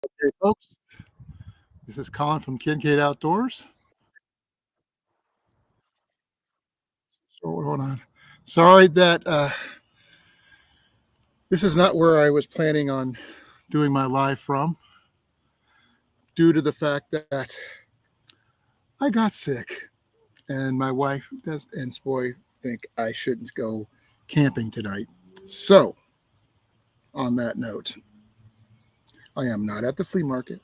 Okay, folks, this is Colin from Kincaid Outdoors. So hold on. Sorry that this is not where I was planning on doing my live from, due to the fact that I got sick, and my wife does and boy think I shouldn't go camping tonight. So, on that note, I am not at the flea market,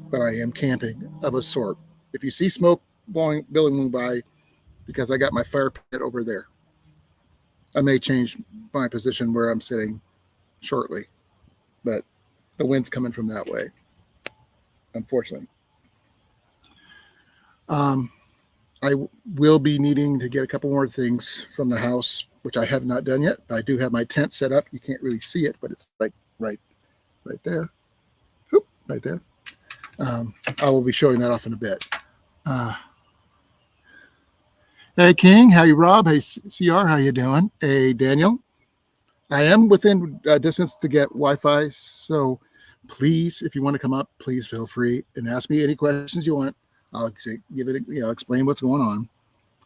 but I am camping of a sort. If you see smoke billowing by, because I got my fire pit over there. I may change my position where I'm sitting shortly, but the wind's coming from that way, unfortunately. Um, I will be needing to get a couple more things from the house, which I have not done yet. I do have my tent set up. You can't really see it, but it's like right there. Oop, right there. I will be showing that off in a bit. Uh, hey, King. How you, Rob? Hey, CR. How you doing? Hey, Daniel. I am within distance to get Wi-Fi, so please, if you want to come up, please feel free and ask me any questions you want. I'll give it, explain what's going on.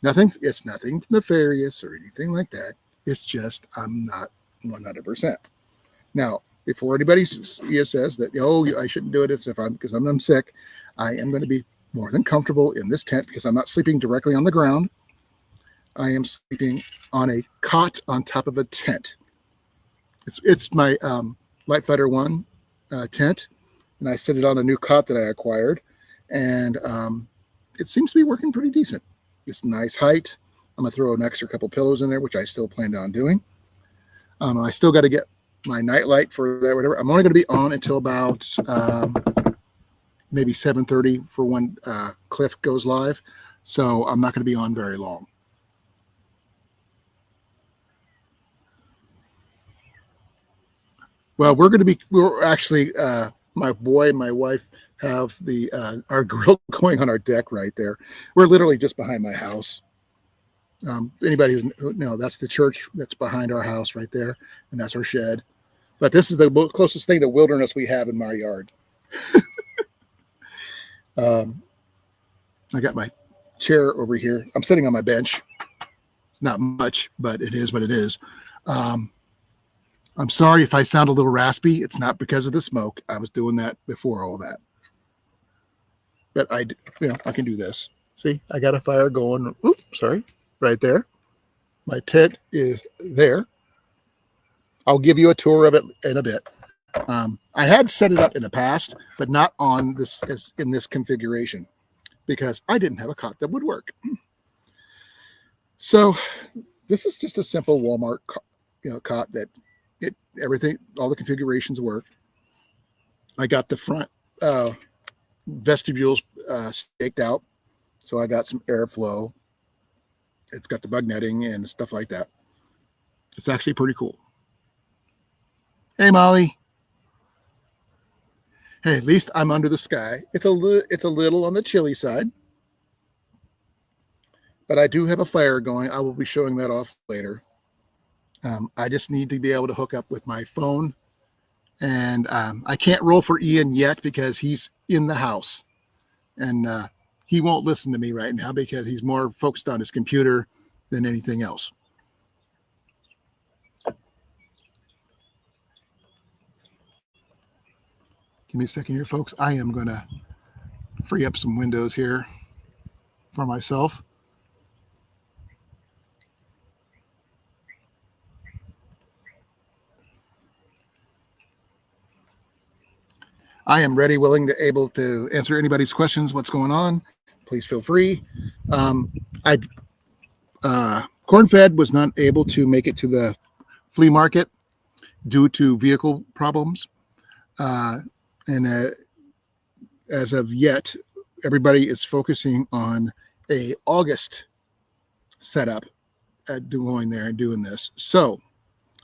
It's nothing nefarious or anything like that. It's just I'm not 100%. Now, before anybody says that, I shouldn't do it, it's because I'm sick, I am going to be more than comfortable in this tent because I'm not sleeping directly on the ground. I am sleeping on a cot on top of a tent. It's my Light Fighter 1 tent, and I set it on a new cot that I acquired, and it seems to be working pretty decent. It's nice height. I'm going to throw an extra couple pillows in there, which I still planned on doing. I still got to get my night light for that, whatever. I'm only going to be on until about maybe 7:30 for when Cliff goes live, so I'm not going to be on very long. Well, we're actually, my boy and my wife have our grill going on our deck right there. We're literally just behind my house. Anybody who no, that's the church that's behind our house right there, and that's our shed. But this is the closest thing to wilderness we have in my yard. I got my chair over here. I'm sitting on my bench. Not much, but it is what it is. I'm sorry if I sound a little raspy. It's not because of the smoke. I was doing that before all that. But I can do this. See, I got a fire going. Oops, sorry, right there. My tent is there. I'll give you a tour of it in a bit. I had set it up in the past, but not on this in this configuration because I didn't have a cot that would work. So this is just a simple Walmart cot that everything, all the configurations work. I got the front vestibules staked out, so I got some airflow. It's got the bug netting and stuff like that. It's actually pretty cool. Hey, Molly. Hey, at least I'm under the sky. It's a little on the chilly side, but I do have a fire going. I will be showing that off later. I just need to be able to hook up with my phone, and I can't roll for Ian yet because he's in the house, and he won't listen to me right now because he's more focused on his computer than anything else. Give me a second here, folks. I am going to free up some windows here for myself. I am ready, willing, able to answer anybody's questions. What's going on? Please feel free. Corn-Fed was not able to make it to the flea market due to vehicle problems. And as of yet, everybody is focusing on a August setup at going there and doing this. So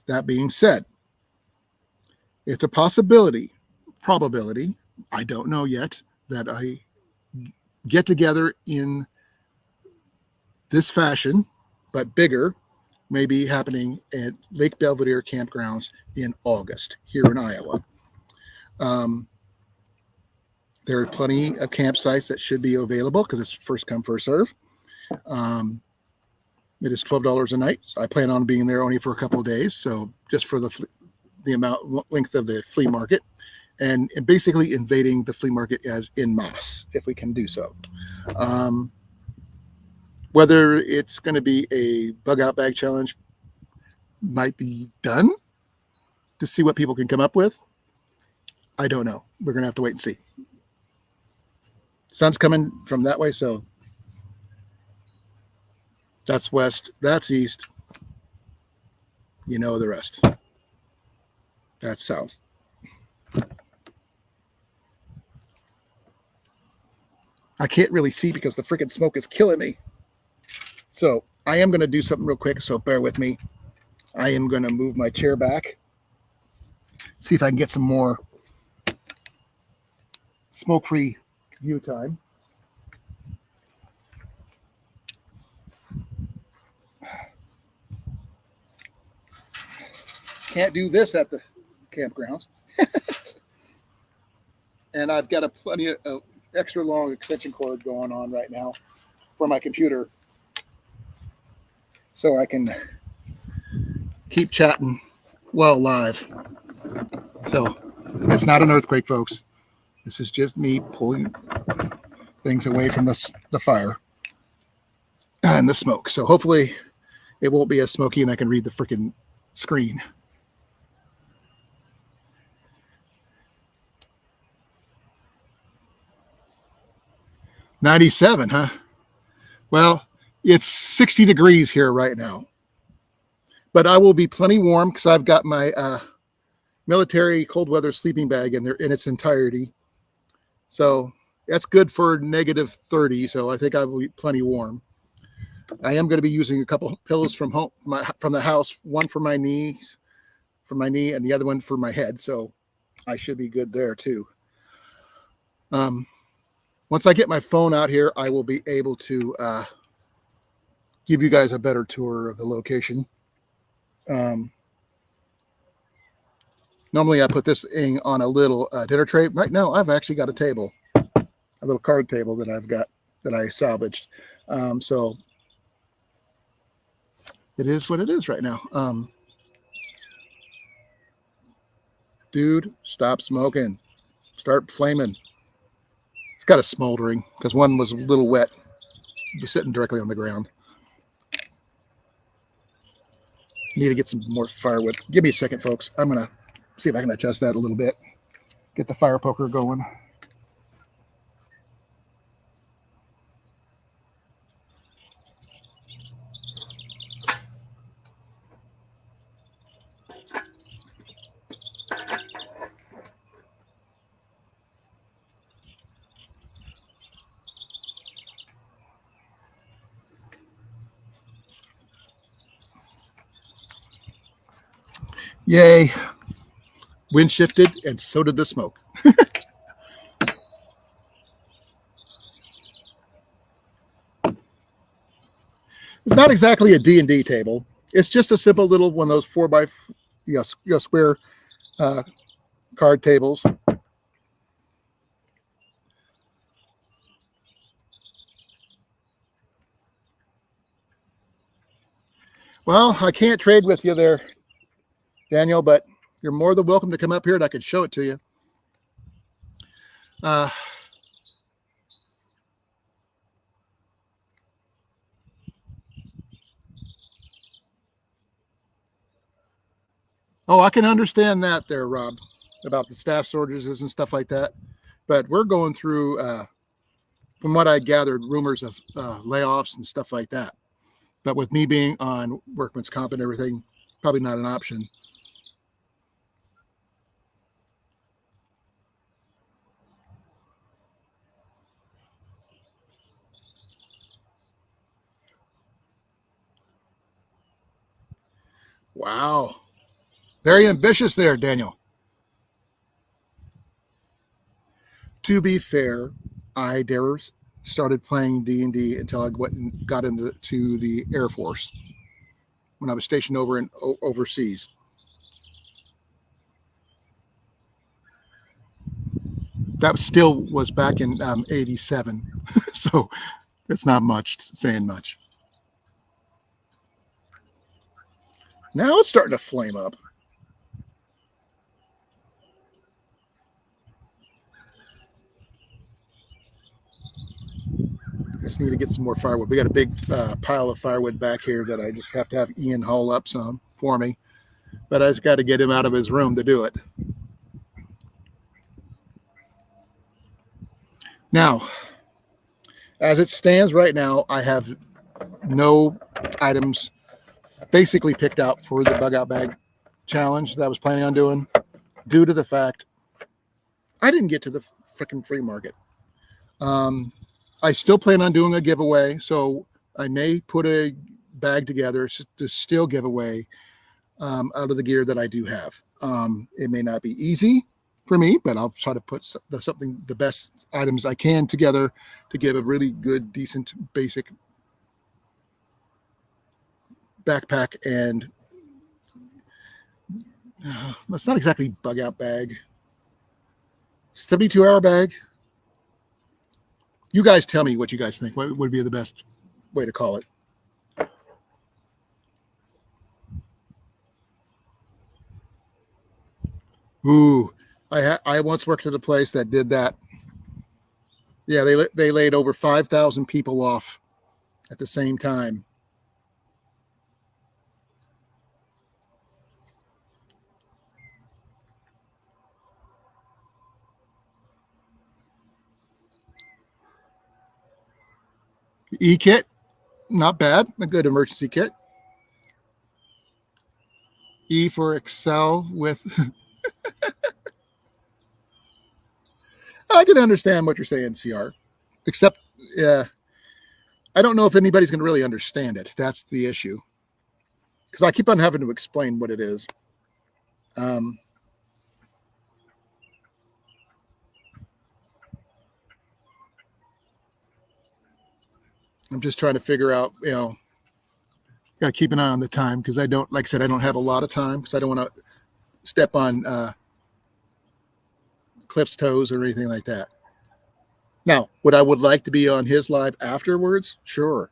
that being said, it's a probability, I don't know yet, that I get together in this fashion, but bigger, may be happening at Lake Belvedere campgrounds in August here in Iowa. There are plenty of campsites that should be available because it's first come, first serve. Um, it is $12 a night. So I plan on being there only for a couple of days. So just for the length of the flea market, and basically invading the flea market as en masse, if we can do so. Um, whether it's going to be a bug out bag challenge might be done to see what people can come up with. I don't know. We're going to have to wait and see. Sun's coming from that way, so that's west, that's east. You know the rest. That's south. I can't really see because the freaking smoke is killing me. So I am going to do something real quick, so bear with me. I am going to move my chair back, see if I can get some more smoke-free view time. Can't do this at the campgrounds. And I've got a plenty of extra long extension cord going on right now for my computer, so I can keep chatting while live. So it's not an earthquake, folks. This is just me pulling things away from the fire and the smoke. So hopefully it won't be as smoky and I can read the freaking screen. $97, huh? Well, it's 60 degrees here right now. But I will be plenty warm because I've got my military cold weather sleeping bag in there in its entirety. So that's good for -30. So I think I will be plenty warm. I am going to be using a couple pillows from home, from the house. One for my knees, and the other one for my head. So I should be good there too. Once I get my phone out here, I will be able to give you guys a better tour of the location. Normally I put this thing on a little dinner tray. Right now I've actually got a table, a little card table that I've got that I salvaged. So it is what it is right now. Dude, stop smoking. Start flaming. It's got a smoldering because one was a little wet. It was sitting directly on the ground. Need to get some more firewood. Give me a second, folks. I'm going to see if I can adjust that a little bit. Get the fire poker going. Yay. Wind shifted, and so did the smoke. It's not exactly a D&D table. It's just a simple little one of those 4x square card tables. Well, I can't trade with you there, Daniel, but you're more than welcome to come up here and I could show it to you. Oh, I can understand that there, Rob, about the staff shortages and stuff like that. But we're going through, from what I gathered, rumors of layoffs and stuff like that. But with me being on workman's comp and everything, probably not an option. Wow. Very ambitious there, Daniel. To be fair, I never started playing D&D until I got into the Air Force when I was stationed overseas. that still was back in 87. So it's not much saying much. Now it's starting to flame up. Just need to get some more firewood. We got a big pile of firewood back here that I just have to have Ian haul up some for me. But I just got to get him out of his room to do it. Now, as it stands right now, I have no items basically picked out for the bug out bag challenge that I was planning on doing due to the fact I didn't get to the freaking flea market. I still plan on doing a giveaway, so I may put a bag together to still give away out of the gear that I do have. It may not be easy for me, but I'll try to put the best items I can together to give a really good, decent, basic backpack and that's not exactly bug out bag. 72-hour bag. You guys tell me what you guys think. What would be the best way to call it? Ooh, I once worked at a place that did that. Yeah, they laid over 5,000 people off at the same time. E-kit, not bad. A good emergency kit. E for Excel with. I can understand what you're saying, CR. Except, I don't know if anybody's going to really understand it. That's the issue. Because I keep on having to explain what it is. I'm just trying to figure out, got to keep an eye on the time because I don't, like I said, I don't have a lot of time because I don't want to step on Cliff's toes or anything like that. Now, what I would like to be on his live afterwards, sure.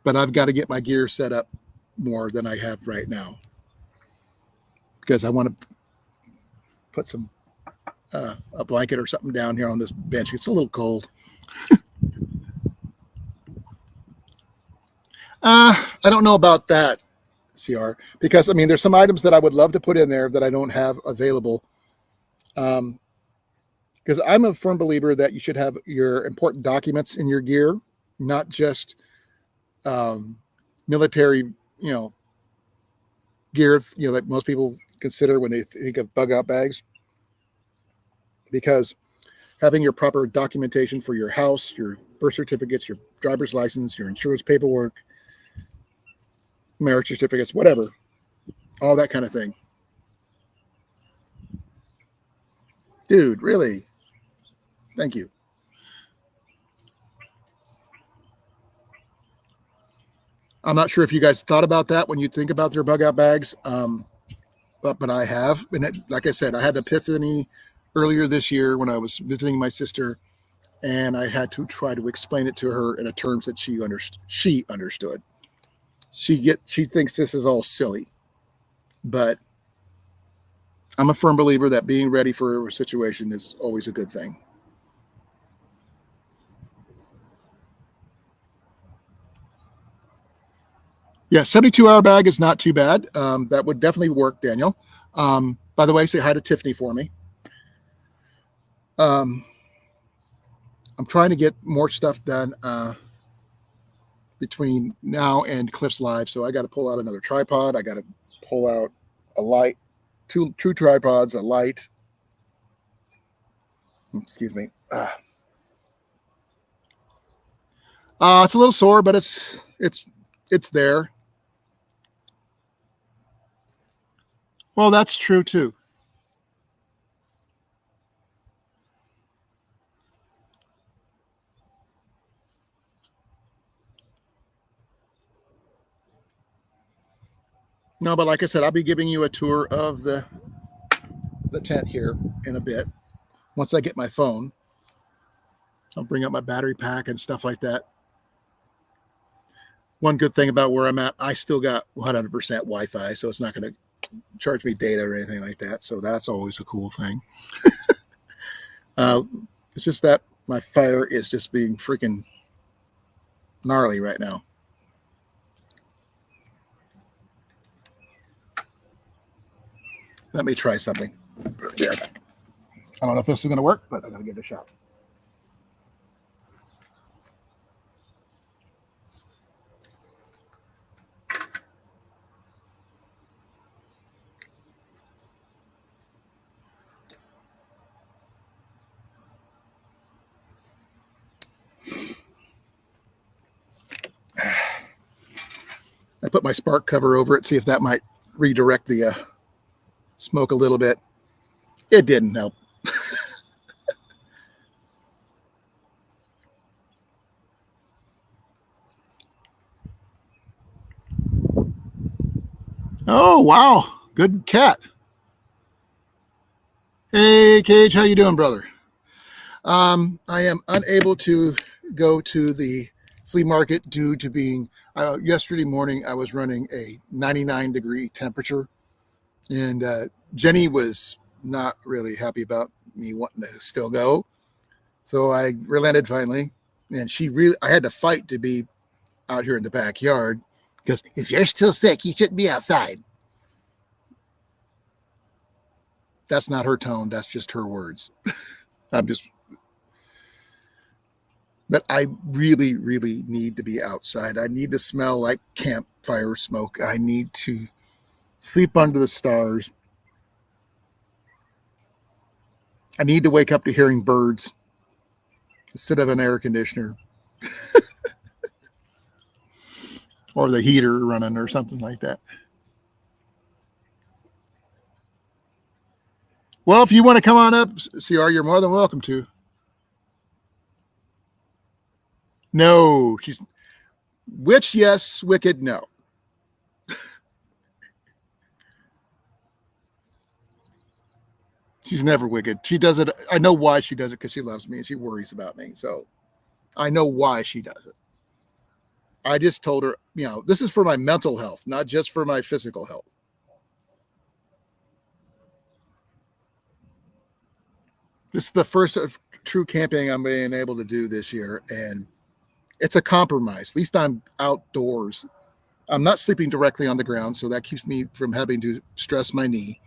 But I've got to get my gear set up more than I have right now because I want to put some a blanket or something down here on this bench. It's a little cold. I don't know about that, CR, because I mean, there's some items that I would love to put in there that I don't have available. Because I'm a firm believer that you should have your important documents in your gear, not just military, gear, that most people consider when they think of bug out bags. Because having your proper documentation for your house, your birth certificates, your driver's license, your insurance paperwork, marriage certificates, whatever, all that kind of thing. Dude, really? Thank you. I'm not sure if you guys thought about that when you think about their bug out bags, but I have. And like I said, I had an epiphany earlier this year when I was visiting my sister, and I had to try to explain it to her in a terms that she understood. She thinks this is all silly, but I'm a firm believer that being ready for a situation is always a good thing. Yeah, 72-hour bag is not too bad. That would definitely work, Daniel. By the way, say hi to Tiffany for me. I'm trying to get more stuff done between now and Cliff's Live. So I got to pull out another tripod. I got to pull out a light, two tripods, a light. Excuse me. It's a little sore, but it's there. Well, that's true too. No, but like I said, I'll be giving you a tour of the tent here in a bit. once I get my phone, I'll bring up my battery pack and stuff like that. One good thing about where I'm at, I still got 100% Wi-Fi, so it's not going to charge me data or anything like that. So that's always a cool thing. It's just that my fire is just being freaking gnarly right now. Let me try something. There. I don't know if this is going to work, but I'm going to give it a shot. I put my spark cover over it, see if that might redirect the smoke a little bit. It didn't help. Oh, wow. Good cat. Hey, Cage, how you doing, brother? I am unable to go to the flea market due to being, yesterday morning, I was running a 99-degree temperature, and Jenny was not really happy about me wanting to still go. So I relented finally, and I had to fight to be out here in the backyard because if you're still sick, you shouldn't be outside. That's not her tone. That's just her words. But I really, really need to be outside. I need to smell like campfire smoke. I need to sleep under the stars. I need to wake up to hearing birds instead of an air conditioner or the heater running or something like that. Well, if you want to come on up, CR, you're more than welcome to. No, she's witch, yes, wicked, no. She's never wicked. She does it. I know why she does it, because she loves me and she worries about me. So I know why she does it. I just told her, this is for my mental health, not just for my physical health. This is the first true camping I'm being able to do this year, and it's a compromise. At least I'm outdoors. I'm not sleeping directly on the ground, so that keeps me from having to stress my knee.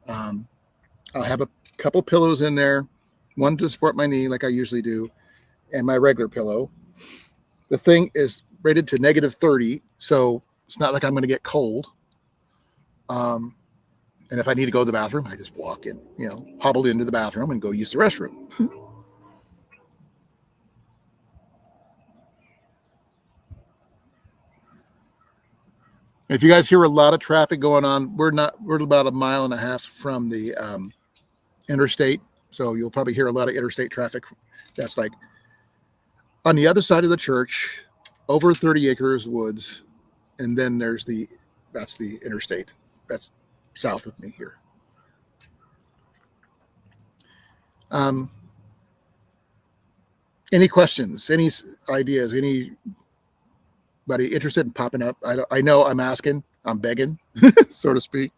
I'll have a couple pillows in there, one to support my knee like I usually do, and my regular pillow. The thing is rated to -30, so it's not like I'm going to get cold. And if I need to go to the bathroom, I just walk in, hobble into the bathroom and go use the restroom. If you guys hear a lot of traffic going on, we're about 1.5 miles from the interstate. So you'll probably hear a lot of interstate traffic. That's like on the other side of the church, over 30 acres woods. And then that's the interstate. That's south of me here. Any questions, any ideas, anybody interested in popping up? I know I'm asking, I'm begging, so to speak,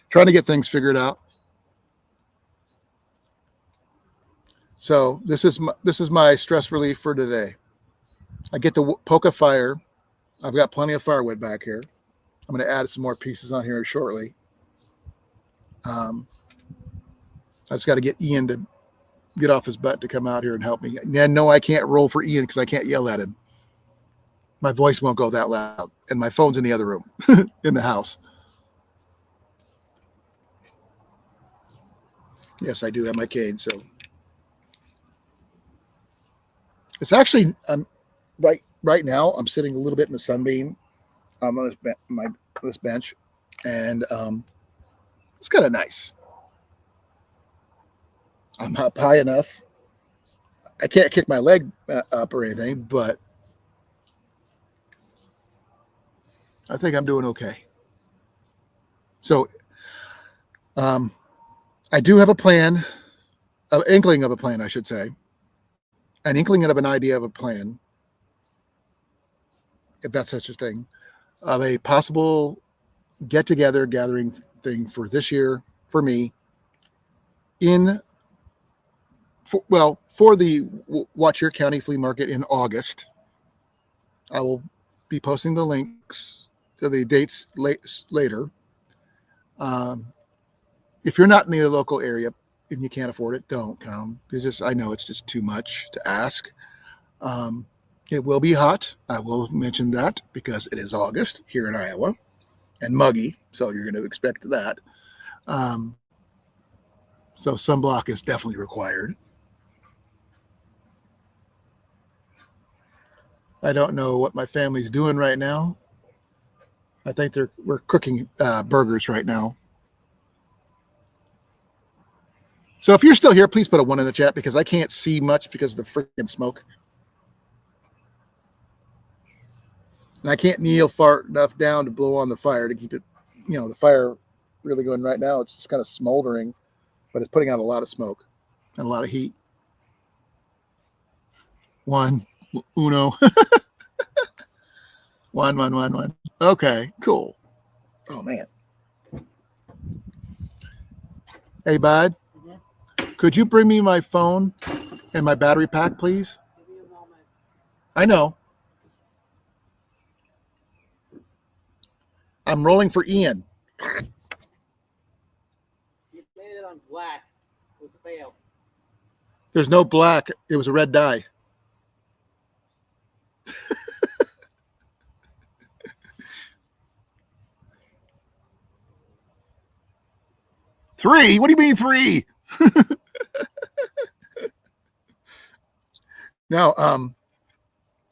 trying to get things figured out. So this is my stress relief for today. I get to poke a fire. I've got plenty of firewood back here. I'm going to add some more pieces on here shortly. I just got to get Ian to get off his butt to come out here and help me. And no, I can't roll for Ian because I can't yell at him. My voice won't go that loud, and my phone's in the other room in the house. Yes, I do have my cane. So it's actually right now. I'm sitting a little bit in the sunbeam on this bench, and it's kind of nice. I'm up high enough. I can't kick my leg up or anything, but I think I'm doing okay. So I do have a plan an inkling of a plan, I should say, an inkling of an idea of a plan, if that's such a thing, of a possible get-together gathering thing for this year for me for the Watch Your County Flea Market in August. I will be posting the links to the dates later. If you're not in the local area and you can't afford it, don't come. I know it's just too much to ask. It will be hot. I will mention that because it is August here in Iowa and muggy, so you're going to expect that. So sunblock is definitely required. I don't know what my family's doing right now. I think we're cooking burgers right now. So if you're still here, please put a 1 in the chat because I can't see much because of the freaking smoke. And I can't kneel far enough down to blow on the fire to keep it, the fire really going right now. It's just kind of smoldering, but it's putting out a lot of smoke and a lot of heat. 1, uno. 1. Okay, cool. Oh, man. Hey, bud. Mm-hmm. Could you bring me my phone and my battery pack, please? Give me a moment. I know. I'm rolling for Ian. You made it on black. It was a fail. There's no black. It was a red dye. Three? What do you mean 3? Now,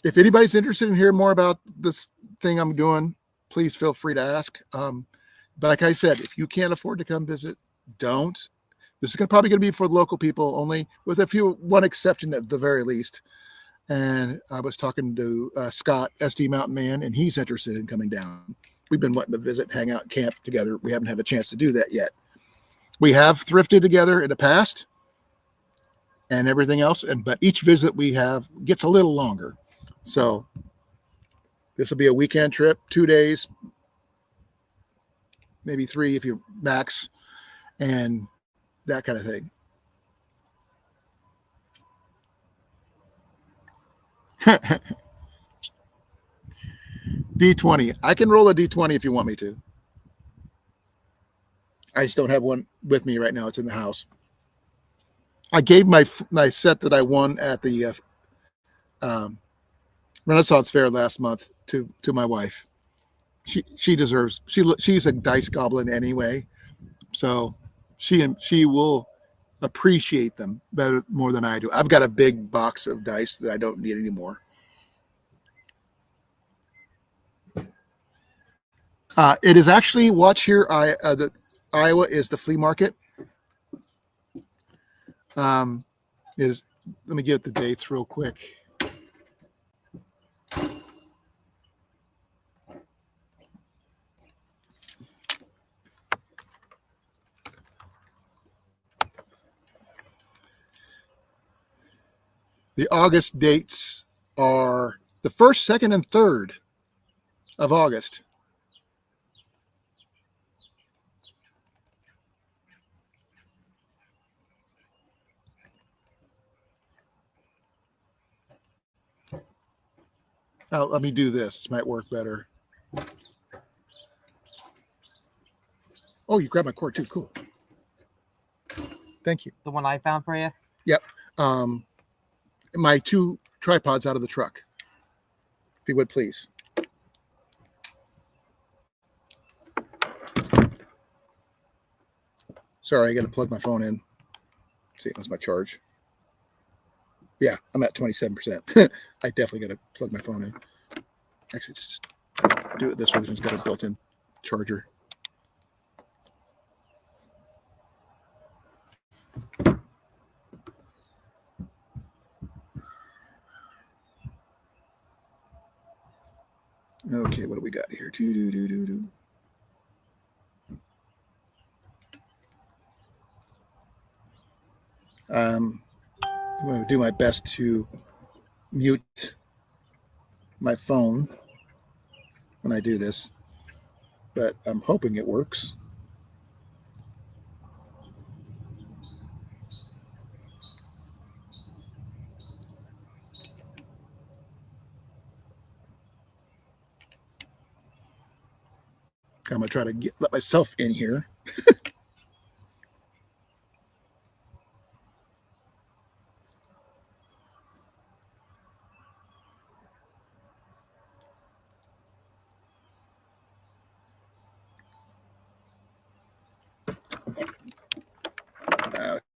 if anybody's interested in hearing more about this thing I'm doing, please feel free to ask. But like I said, if you can't afford to come visit, don't. This is probably going to be for local people only, with one exception at the very least. And I was talking to Scott, SD Mountain Man, and he's interested in coming down. We've been wanting to visit, hang out, camp together. We haven't had a chance to do that yet. We have thrifted together in the past and everything else, but each visit we have gets a little longer. So this will be a weekend trip, 2 days, maybe 3 if you're max, and that kind of thing. D20. I can roll a D20 if you want me to. I just don't have one with me right now. It's in the house. I gave my set that I won at the Renaissance Fair last month to my wife. She deserves. She's a dice goblin anyway, so she will appreciate them more than I do. I've got a big box of dice that I don't need anymore. It is actually Watch Here. Iowa is the flea market. It is. Let me get the dates real quick. The August dates are the 1st, 2nd, and 3rd of August. Let me do this. This might work better. Oh, you grabbed my cord too. Cool. Thank you. The one I found for you? Yep. My 2 tripods out of the truck. If you would, please. Sorry, I got to plug my phone in. See, it was my charge. Yeah, I'm at 27%. I definitely got to plug my phone in. Actually, just do it this way. This one's got a built-in charger. Okay, what do we got here? I'm going to do my best to mute my phone when I do this, but I'm hoping it works. I'm going to try to let myself in here.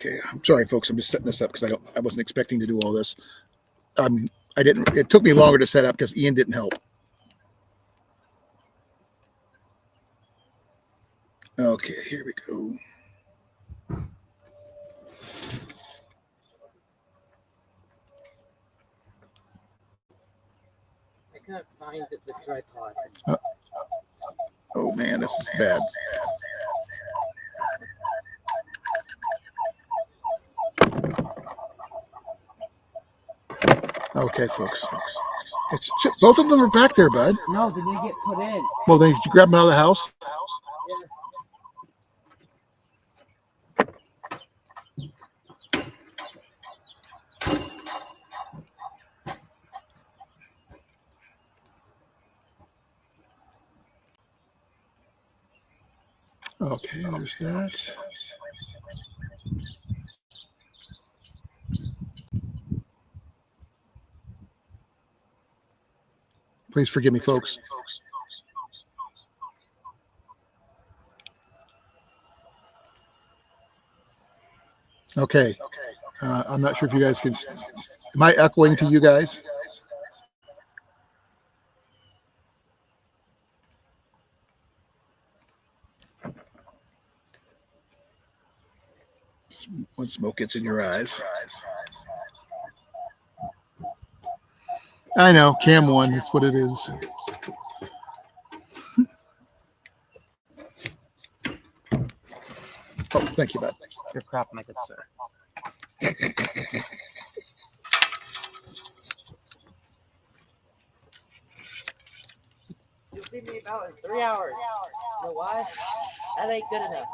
Okay, I'm sorry, folks. I'm just setting this up because I wasn't expecting to do all this. I didn't. It took me longer to set up because Ian didn't help. Okay, here we go. I couldn't find the tripod. Oh man, this is bad. Okay, folks. Both of them are back there, bud. No, they didn't get put in. Well, then did you grab them out of the house? Okay, there's that. Please forgive me, folks. Okay. I'm not sure if you guys can. Am I echoing to you guys? When smoke gets in your eyes. I know, cam one, that's what it is. Oh, thank you, bud. Your crap, my good sir. You'll see me about in 3 hours. You know why? That ain't good enough.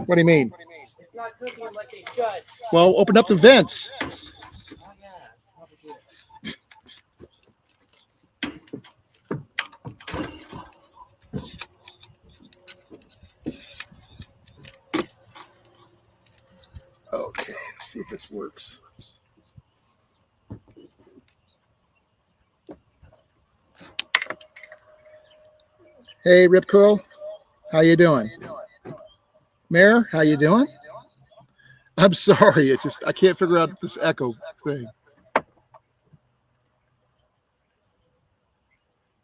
What do you mean? It's not cooking like they should. Well, open up the vents. Oh, yeah. Probably do it. Okay, let's see if this works. Hey, Rip Curl, how you doing? Mayor, how you doing? I'm sorry, I can't figure out this echo thing.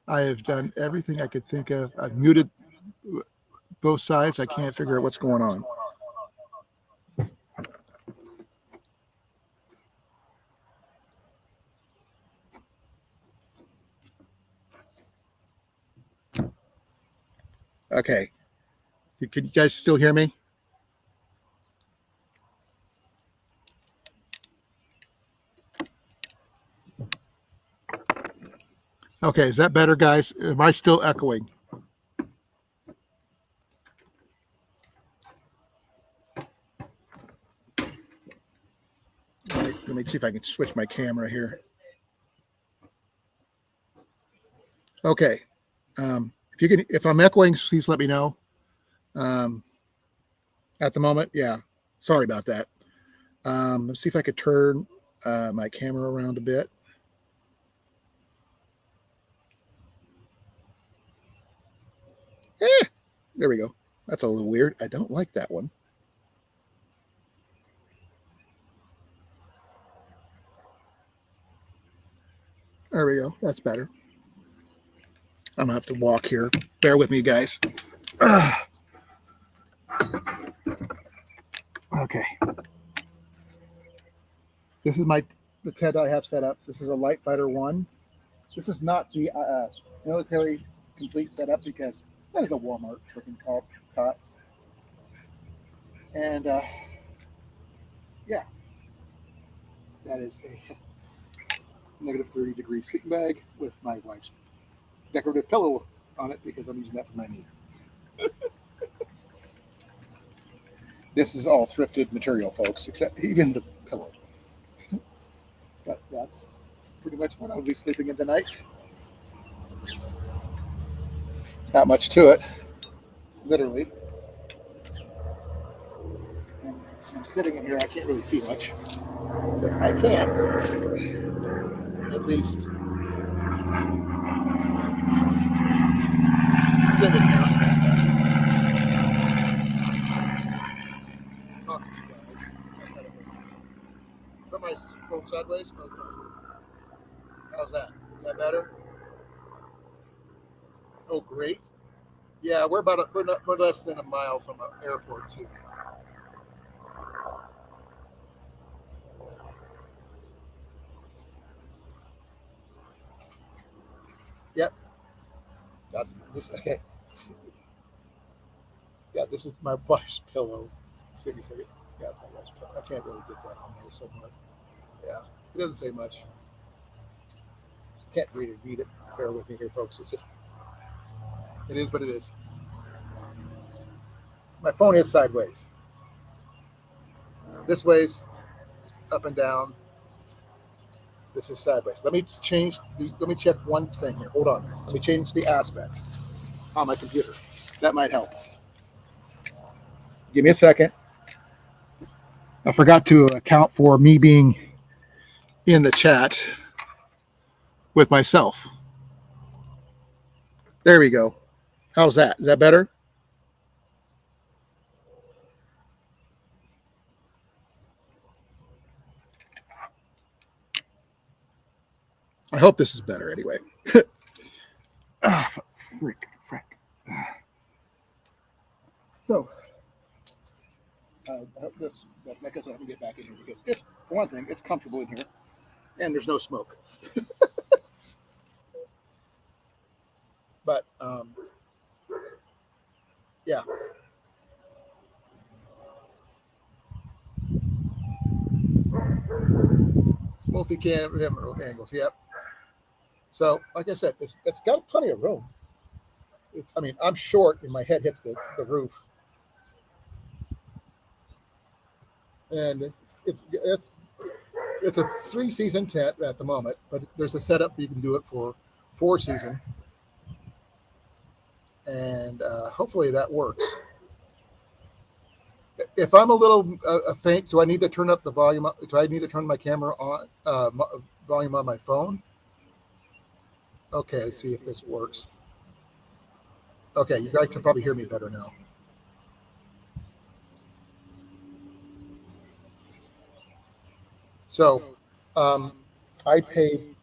I have done everything I could think of. I've muted both sides. I can't figure out what's going on. Okay. Can you guys still hear me? Okay, is that better, guys? Am I still echoing? Let me see if I can switch my camera here. Okay. If I'm echoing, please let me know. At the moment, yeah. Sorry about that. Let's see if I could turn my camera around a bit. There we go. That's a little weird. I don't like that one. There we go. That's better. I'm gonna have to walk here. Bear with me, guys. Okay. This is the TED I have set up. This is a Light Fighter 1. This is not the military complete setup because that is a Walmart freaking cot. And yeah, that is a negative 30-degree sleeping bag with my wife's decorative pillow on it because I'm using that for my knee. This is all thrifted material, folks, except even the pillow. But that's pretty much what I'll be sleeping in tonight. It's not much to it, literally. And I'm sitting in here, I can't really see much, but I can at least sit in here and talk to you guys, that kind of thing. Put my phone sideways. Okay. How's that? Is that better? Oh, great. Yeah, we're less than a mile from an airport too. Yep. That's this. Okay. Yeah, this is my wife's pillow. Seriously. Yeah, it's my wife's pillow. I can't really get that on there somewhere. Yeah, it doesn't say much. Can't read it. Bear with me here, folks. It's just it is what it is. My phone is sideways. This way's up and down. This is sideways. Let me check one thing here. Hold on. Let me change the aspect on my computer. That might help. Give me a second. I forgot to account for me being in the chat with myself. There we go. How's that? Is that better? I hope this is better anyway. Frick. So, I hope this, like I said, I'm going to get back in here because, for one thing, it's comfortable in here and there's no smoke. But, yeah. Multi-camera angles, yep. So, like I said, it's got plenty of room. I'm short and my head hits the roof. And it's a 3-season tent at the moment, but there's a setup you can do it for 4-season. And hopefully that works. If I'm a little faint, do I need to turn up the volume? Do I need to turn my camera on, volume on my phone? Okay, let's see if this works. Okay, you guys can probably hear me better now. So, I paid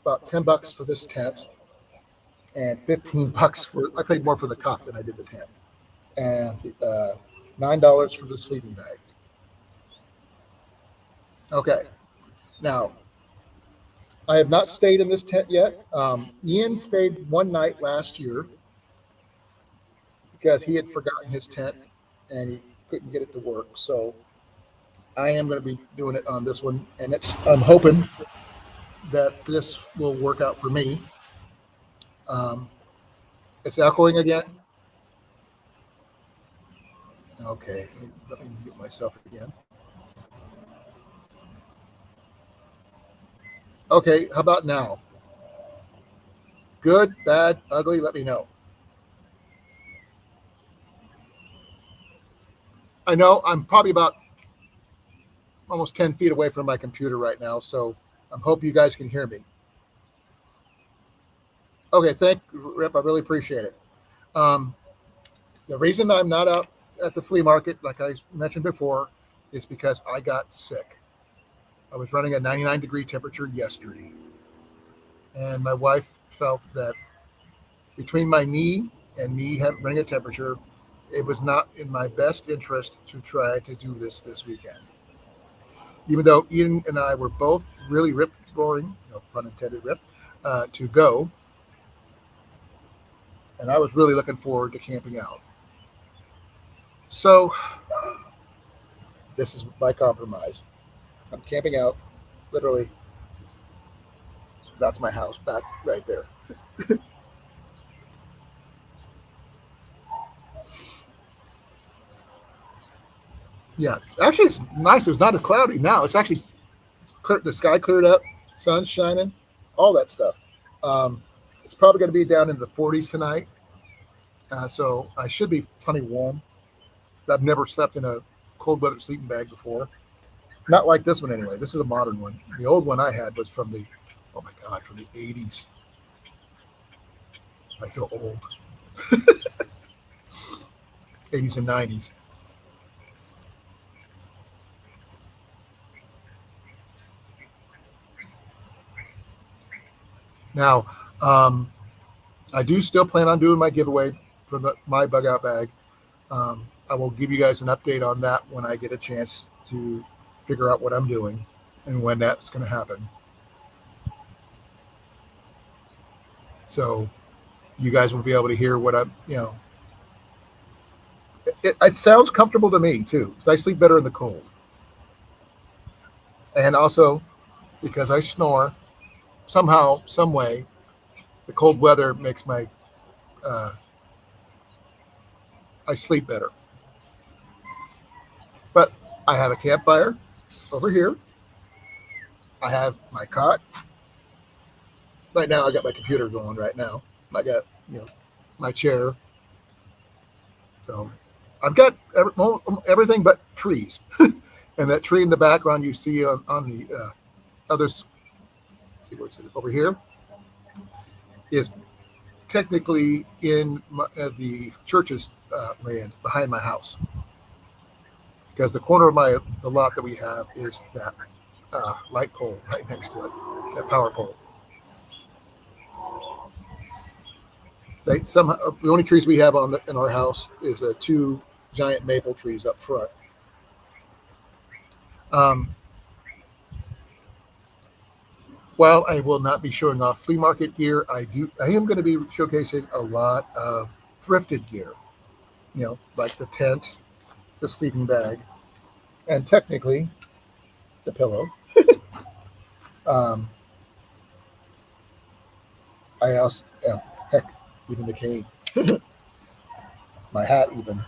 about $10 for this tent, and $15 I paid more for the cot than I did the tent, and $9 for the sleeping bag. Okay, now I have not stayed in this tent yet. Ian stayed one night last year because he had forgotten his tent and he couldn't get it to work. So I am going to be doing it on this one, and I'm hoping that this will work out for me. It's echoing again. Okay, let me mute myself again. Okay, how about now? Good, bad, ugly? Let me know. I know I'm probably about almost 10 feet away from my computer right now, so I hope you guys can hear me. Okay, thank you, Rip. I really appreciate it. The reason I'm not out at the flea market, like I mentioned before, is because I got sick. I was running a 99-degree temperature yesterday, and my wife felt that between my knee and me running a temperature, it was not in my best interest to try to do this weekend. Even though Ian and I were both really roaring, no pun intended, to go, and I was really looking forward to camping out. So This is my compromise. I'm camping out. Literally, that's my house back right there. Yeah, actually, it's nice. It's not as cloudy now. It's actually clear, the sky cleared up, sun's shining, all that stuff. Um, it's probably going to be down in the 40s tonight, so I should be plenty warm. I've never slept in a cold weather sleeping bag before. Not like this one anyway. This is a modern one. The old one I had was from the, oh my God, from the 80s. I feel old. 80s and 90s. Now, um, I do still plan on doing my giveaway for my bug out bag. I will give you guys an update on that when I get a chance to figure out what I'm doing and when that's going to happen. So you guys will be able to hear what I'm, it sounds comfortable to me too, because I sleep better in the cold. And also because I snore somehow, some way, the cold weather makes uh, I sleep better. But I have a campfire over here. I have my cot. Right now, I got my computer going right now. I got, my chair. So I've got everything but trees. And that tree in the background you see on the other, see where it's over here, is technically in the church's land behind my house. Because the corner of the lot that we have is that light pole right next to it, that power pole. Somehow the only trees we have in our house is two giant maple trees up front. Um, while I will not be showing off flea market gear, I am going to be showcasing a lot of thrifted gear. Like the tent, the sleeping bag, and technically the pillow. Um, I also, heck, even the cane, my hat, even.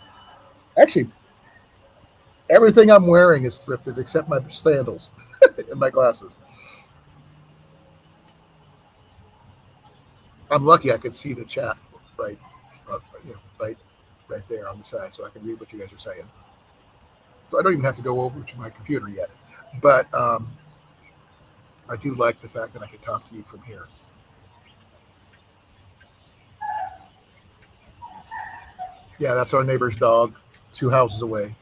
Actually, everything I'm wearing is thrifted except my sandals and my glasses. I'm lucky I could see the chat right, right, right there on the side, so I can read what you guys are saying. So I don't even have to go over to my computer yet, but I do like the fact that I can talk to you from here. Yeah, that's our neighbor's dog, 2 houses away.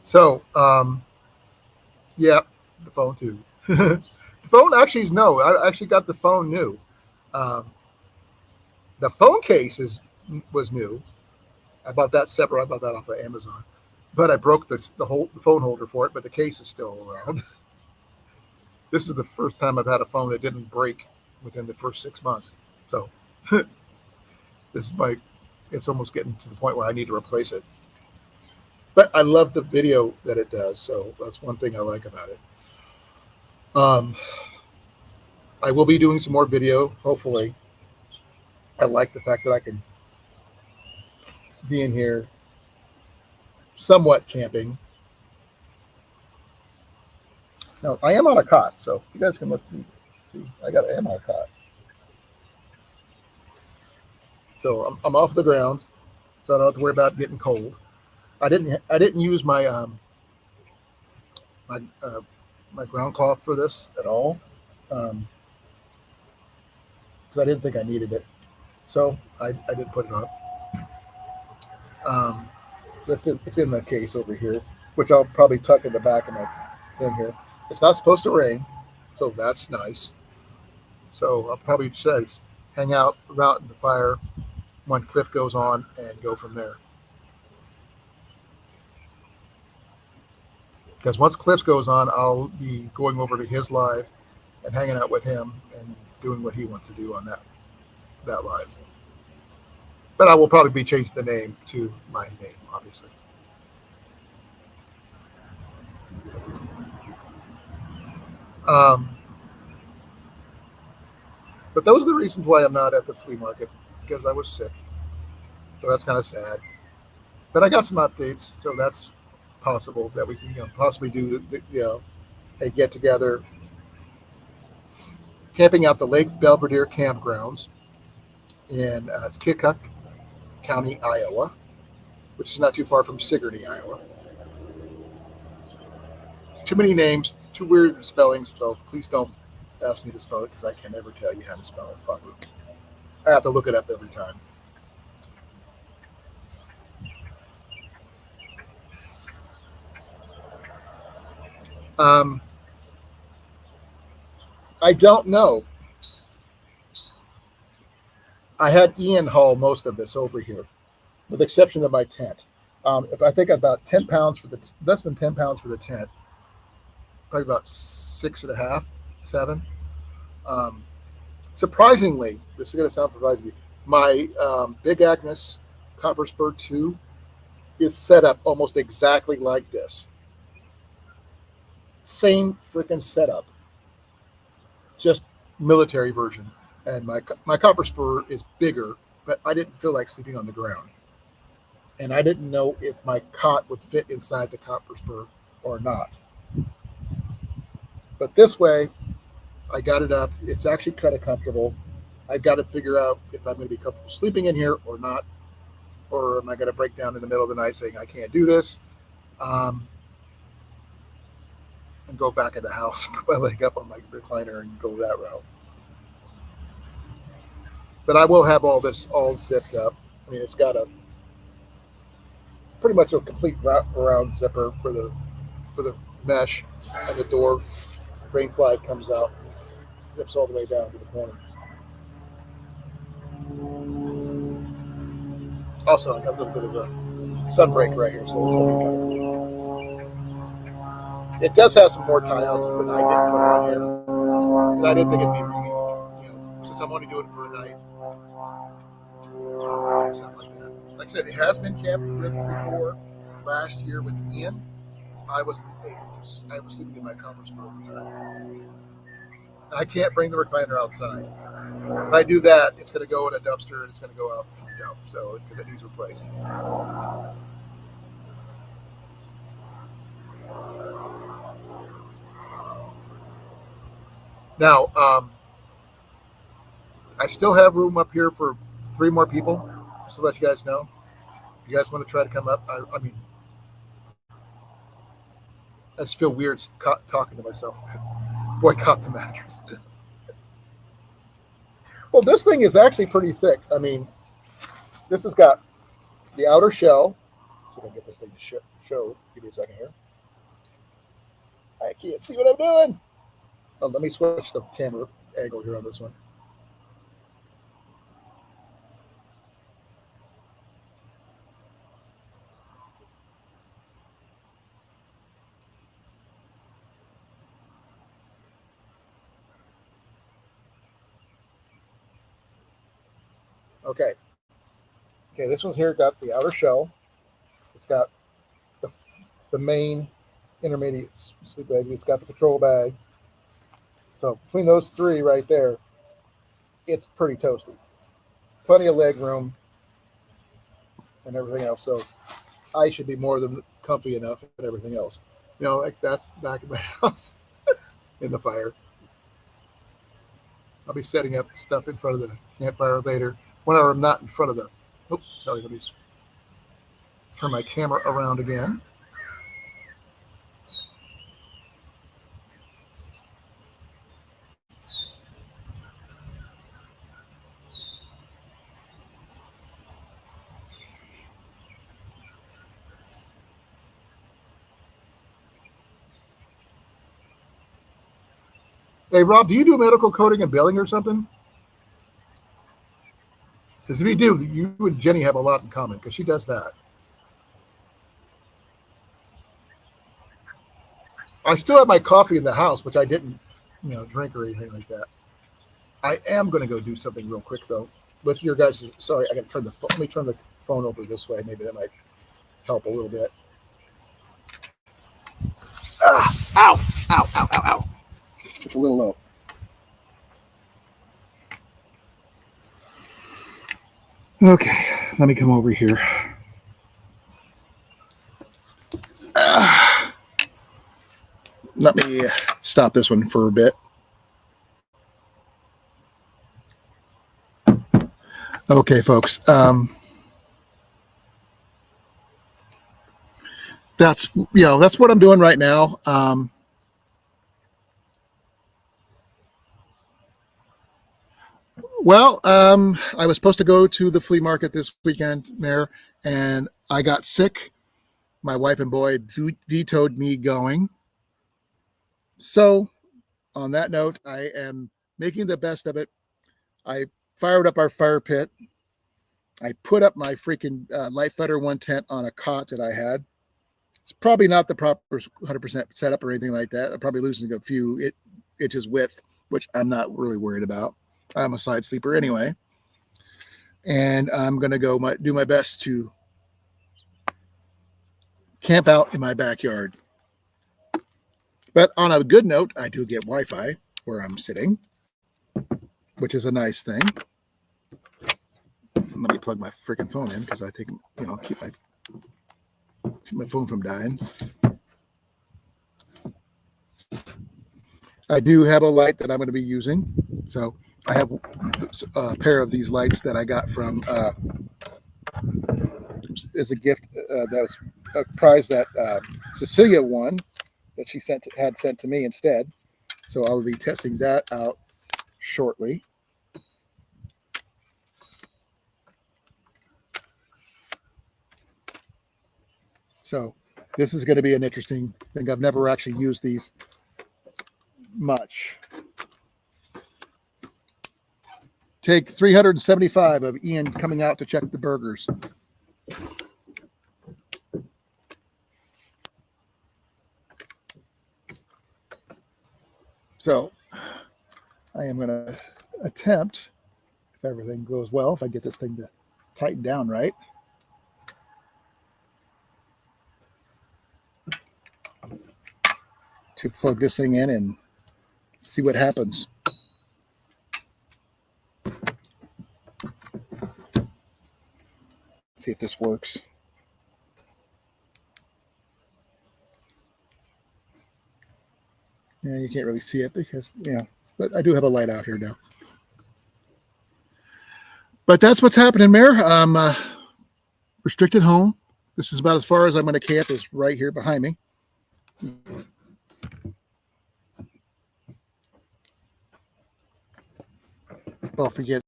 So, yeah, the phone too. The phone actually is no. I actually got the phone new. Um, the phone case was new. I bought that separate. I bought that off of Amazon, but I broke the whole phone holder for it. But the case is still around. This is the first time I've had a phone that didn't break within the first 6 months. So this is it's almost getting to the point where I need to replace it. But I love the video that it does. So that's one thing I like about it. Um, I will be doing some more video, hopefully. I like the fact that I can be in here somewhat camping. Now, I am on a cot, so you guys can look see I am on a cot. So I'm off the ground, so I don't have to worry about getting cold. I didn't use my my ground cloth for this at all, because I didn't think I needed it. So I did put it on. Um, it's in the case over here, which I'll probably tuck in the back of my thing here. It's not supposed to rain, so that's nice. So I'll probably just hang out around the fire when Cliff goes on and go from there. Because once Cliff goes on, I'll be going over to his live and hanging out with him and doing what he wants to do on that live. But I will probably be changing the name to my name, obviously. Um, but those are the reasons why I'm not at the flea market because I was sick. So that's kind of sad. But I got some updates, so that's possible that we can possibly do a get together camping out the Lake Belvedere campgrounds in Kikuk County, Iowa, which is not too far from Sigourney, Iowa. Too many names, too weird spellings, so please don't ask me to spell it because I can never tell you how to spell it properly. I have to look it up every time. Um, I don't know. I had Ian haul most of this over here, with the exception of my tent. If I think about 10 pounds for the less than 10 pounds for the tent, probably about six and a half, seven. Um, Surprisingly, this is going to sound surprising. My Big Agnes Copper Spur 2 is set up almost exactly like this. Same freaking setup, just military version. And my Copper Spur is bigger, but I didn't feel like sleeping on the ground. And I didn't know if my cot would fit inside the Copper Spur or not. But this way, I got it up. It's actually kind of comfortable. I've got to figure out if I'm going to be comfortable sleeping in here or not, or am I going to break down in the middle of the night saying I can't do this, um, and go back in the house, put my leg up on my recliner, and go that route. But I will have all this all zipped up. I mean, it's got a pretty much a complete wrap around zipper for the mesh, and the door rain fly comes out, zips all the way down to the corner. Also, I got a little bit of a sunbreak right here, so it's going to be kind of cool. It does have some more tie-outs that I didn't put on here, and I didn't think it'd be really, since I'm only doing it for a night, stuff like that. Like I said, it has been camped with before. Last year with Ian, I was sleeping in my copper spur all the time. I can't bring the recliner outside. If I do that, it's going to go in a dumpster and it's going to go out to the dump. So because it needs replaced. Now, I still have room up here for 3 more people. Just to let you guys know. If you guys want to try to come up, I mean, I just feel weird talking to myself. Boycott the mattress. Well, this thing is actually pretty thick. I mean, this has got the outer shell. So I can get this thing to show. Give me a second here. I can't see what I'm doing. Oh, let me switch the camera angle here on this one. Okay. Okay, this one's here got the outer shell. It's got the main intermediate sleep bag. It's got the control bag. So between those 3 right there, it's pretty toasty. Plenty of leg room and everything else. So I should be more than comfy enough and everything else. Like that's back in my house in the fire. I'll be setting up stuff in front of the campfire later. Whenever I'm not in front of the, sorry, let me turn my camera around again. Hey, Rob, do you do medical coding and billing or something? Because if you do, you and Jenny have a lot in common because she does that. I still have my coffee in the house, which I didn't, drink or anything like that. I am going to go do something real quick though. With your guys, sorry, I got to turn the phone. Let me turn the phone over this way. Maybe that might help a little bit. Ah, ow, ow, ow, ow, ow. It's a little low. Okay, let me come over here. Let me stop this one for a bit. Okay, folks. That's what I'm doing right now. I was supposed to go to the flea market this weekend, Mayor, and I got sick. My wife and boy vetoed me going. So, on that note, I am making the best of it. I fired up our fire pit. I put up my freaking light fighter 110 on a cot that I had. It's probably not the proper 100% setup or anything like that. I'm probably losing a few inches width, which I'm not really worried about. I'm a side sleeper anyway. And I'm going to go do my best to camp out in my backyard. But on a good note, I do get Wi-Fi where I'm sitting, which is a nice thing. Let me plug my freaking phone in because I think, keep my phone from dying. I do have a light that I'm going to be using. So I have a pair of these lights that I got from as a gift. That was a prize that Cecilia won that she had sent to me instead. So I'll be testing that out shortly. So this is going to be an interesting thing. I've never actually used these much. Take 375 of Ian coming out to check the burgers. So I am going to attempt, if everything goes well, if I get this thing to tighten down right, to plug this thing in and see what happens. See if this works. Yeah, you can't really see it because, but I do have a light out here now. But that's what's happening, Mayor. I'm restricted home. This is about as far as I'm going to camp, is right here behind me. Well, forget.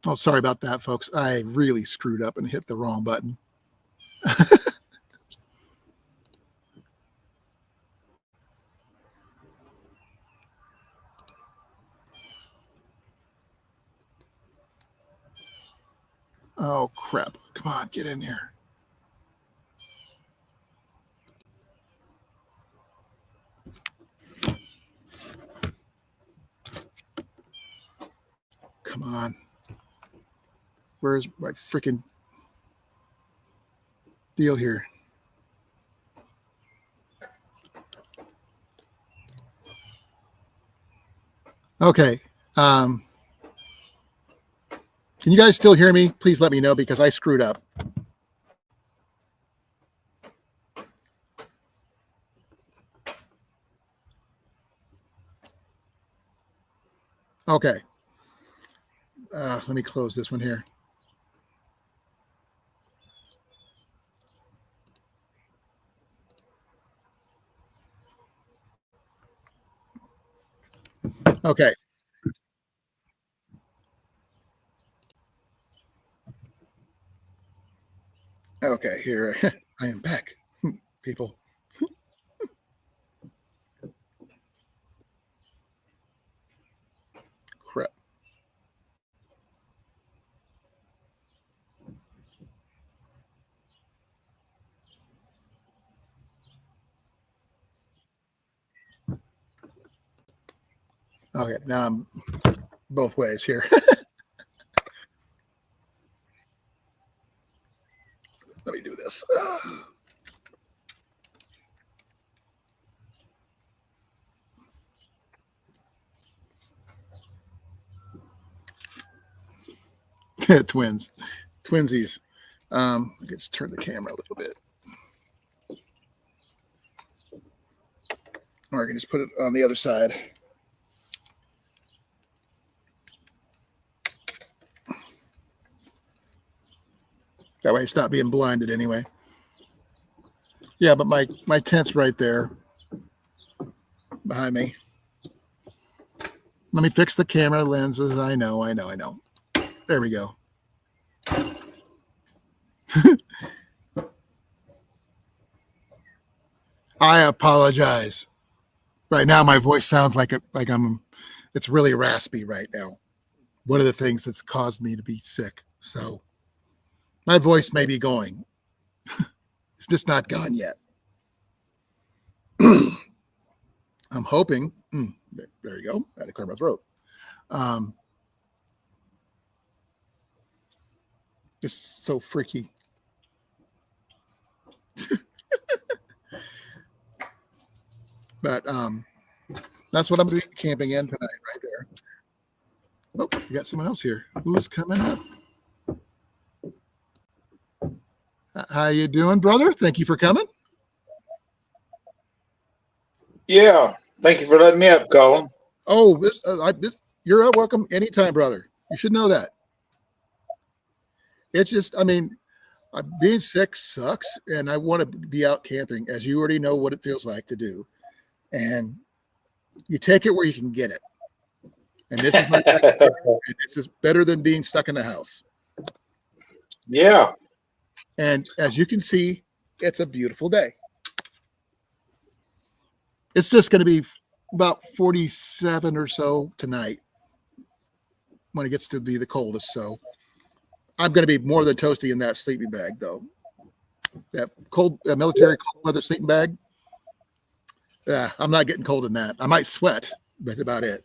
Oh, sorry about that, folks. I really screwed up and hit the wrong button. Oh, crap. Come on, get in here. Come on. Where's my freaking deal here? Okay. Can you guys still hear me? Please let me know because I screwed up. Okay. Let me close this one here. Okay. Okay, here I am back, people. Crap. Okay, now I'm both ways here. Let me do this. Twinsies. I can just turn the camera a little bit, or I can just put it on the other side. That way, it's not being blinded anyway. Yeah, but my tent's right there behind me. Let me fix the camera lenses. I know. There we go. I apologize. Right now, my voice sounds like I'm. It's really raspy right now. One of the things that's caused me to be sick. So my voice may be going. It's just not gone yet. I'm hoping. There you go. I had to clear my throat. Just so freaky. But that's what I'm going to be camping in tonight, right there. Oh, you got someone else here. Who's coming up? How you doing, brother? Thank you for coming. Yeah, thank you for letting me up, Colin. Oh, you're welcome anytime, brother. You should know that. It's just, I mean, being sick sucks, and I want to be out camping, as you already know what it feels like to do. And you take it where you can get it. And this is this is better than being stuck in the house. Yeah. And as you can see, it's a beautiful day. It's just going to be about 47 or so tonight when it gets to be the coldest. So I'm going to be more than toasty in that sleeping bag, though. That military cold weather sleeping bag. Yeah, I'm not getting cold in that. I might sweat, but that's about it.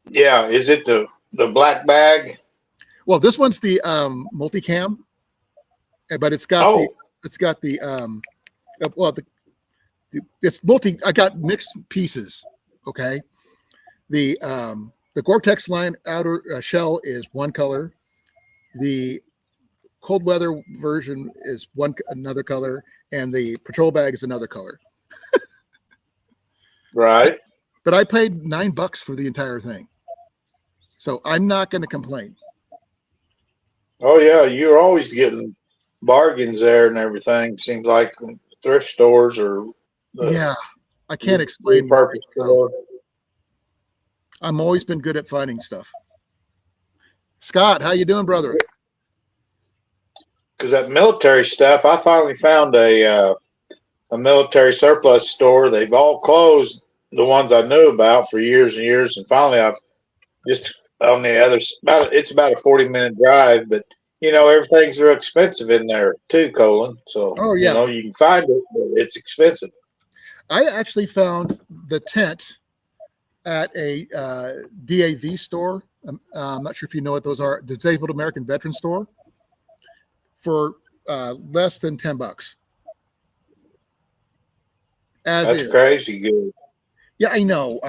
Yeah. Is it the black bag? Well, this one's the multicam, but it's got it's multi. I got mixed pieces. Okay, the Gore-Tex line outer shell is one color. The cold weather version is another color, and the patrol bag is another color. Right. But I paid $9 for the entire thing, so I'm not going to complain. Oh yeah, you're always getting bargains there and everything. Seems like thrift stores or Yeah, I can't explain. Repurposed store. I'm always been good at finding stuff. Scott, how you doing, brother? Because that military stuff, I finally found a military surplus store. They've all closed, the ones I knew about for years and years, and finally I've just on the other it's about a 40-minute drive, but everything's real expensive in there too, Colan. So Oh yeah, you can find it, but it's expensive. I actually found the tent at a DAV store. I'm not sure if you know what those are. Disabled American Veteran Store for less than $10. That's crazy good. Yeah, I know.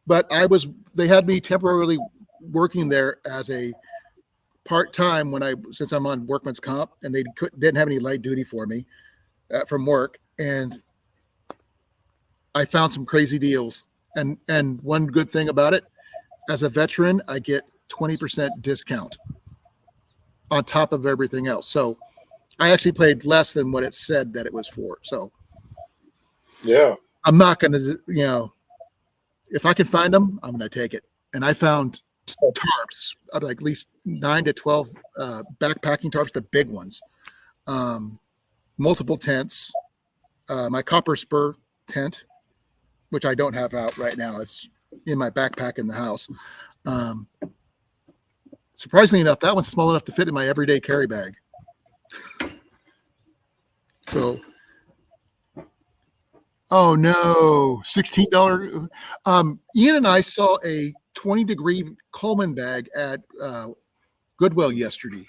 But they had me temporarily working there as a part-time since I'm on workman's comp, and they didn't have any light duty for me from work. And I found some crazy deals. And one good thing about it, as a veteran, I get 20% discount on top of everything else. So I actually paid less than what it said that it was for. So Yeah. I'm not going to, if I can find them, I'm going to take it. And I found tarps, like at least 9 to 12 backpacking tarps, the big ones, multiple tents, my copper spur tent, which I don't have out right now. It's in my backpack in the house. Surprisingly enough, that one's small enough to fit in my everyday carry bag. So, oh no, $16. Ian and I saw a 20-degree Coleman bag at Goodwill yesterday.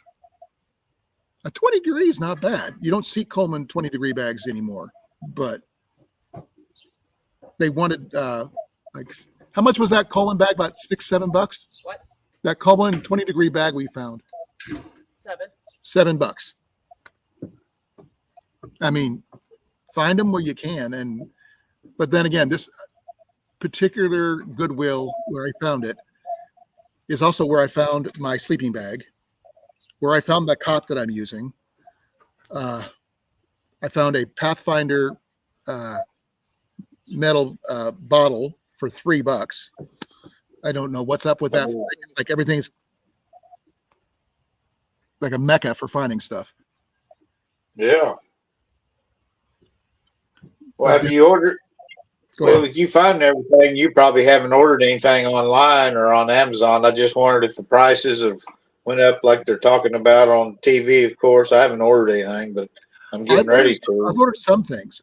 A 20 degree is not bad. You don't see Coleman 20-degree bags anymore, but they wanted like, how much was that Coleman bag? About $6-7? What? That Coleman 20-degree bag we found. 7. $7. I mean, find them where you can. But then again, this particular Goodwill where I found it is also where I found my sleeping bag, where I found the cot that I'm using. I found a Pathfinder metal bottle for $3. I don't know what's up with that. Like everything's like a mecca for finding stuff. Yeah. Well, have you ordered? Well, with you finding everything, you probably haven't ordered anything online or on Amazon. I just wondered if the prices have went up like they're talking about on TV. Of course, I haven't ordered anything, but I'm getting ready to. I've ordered some things.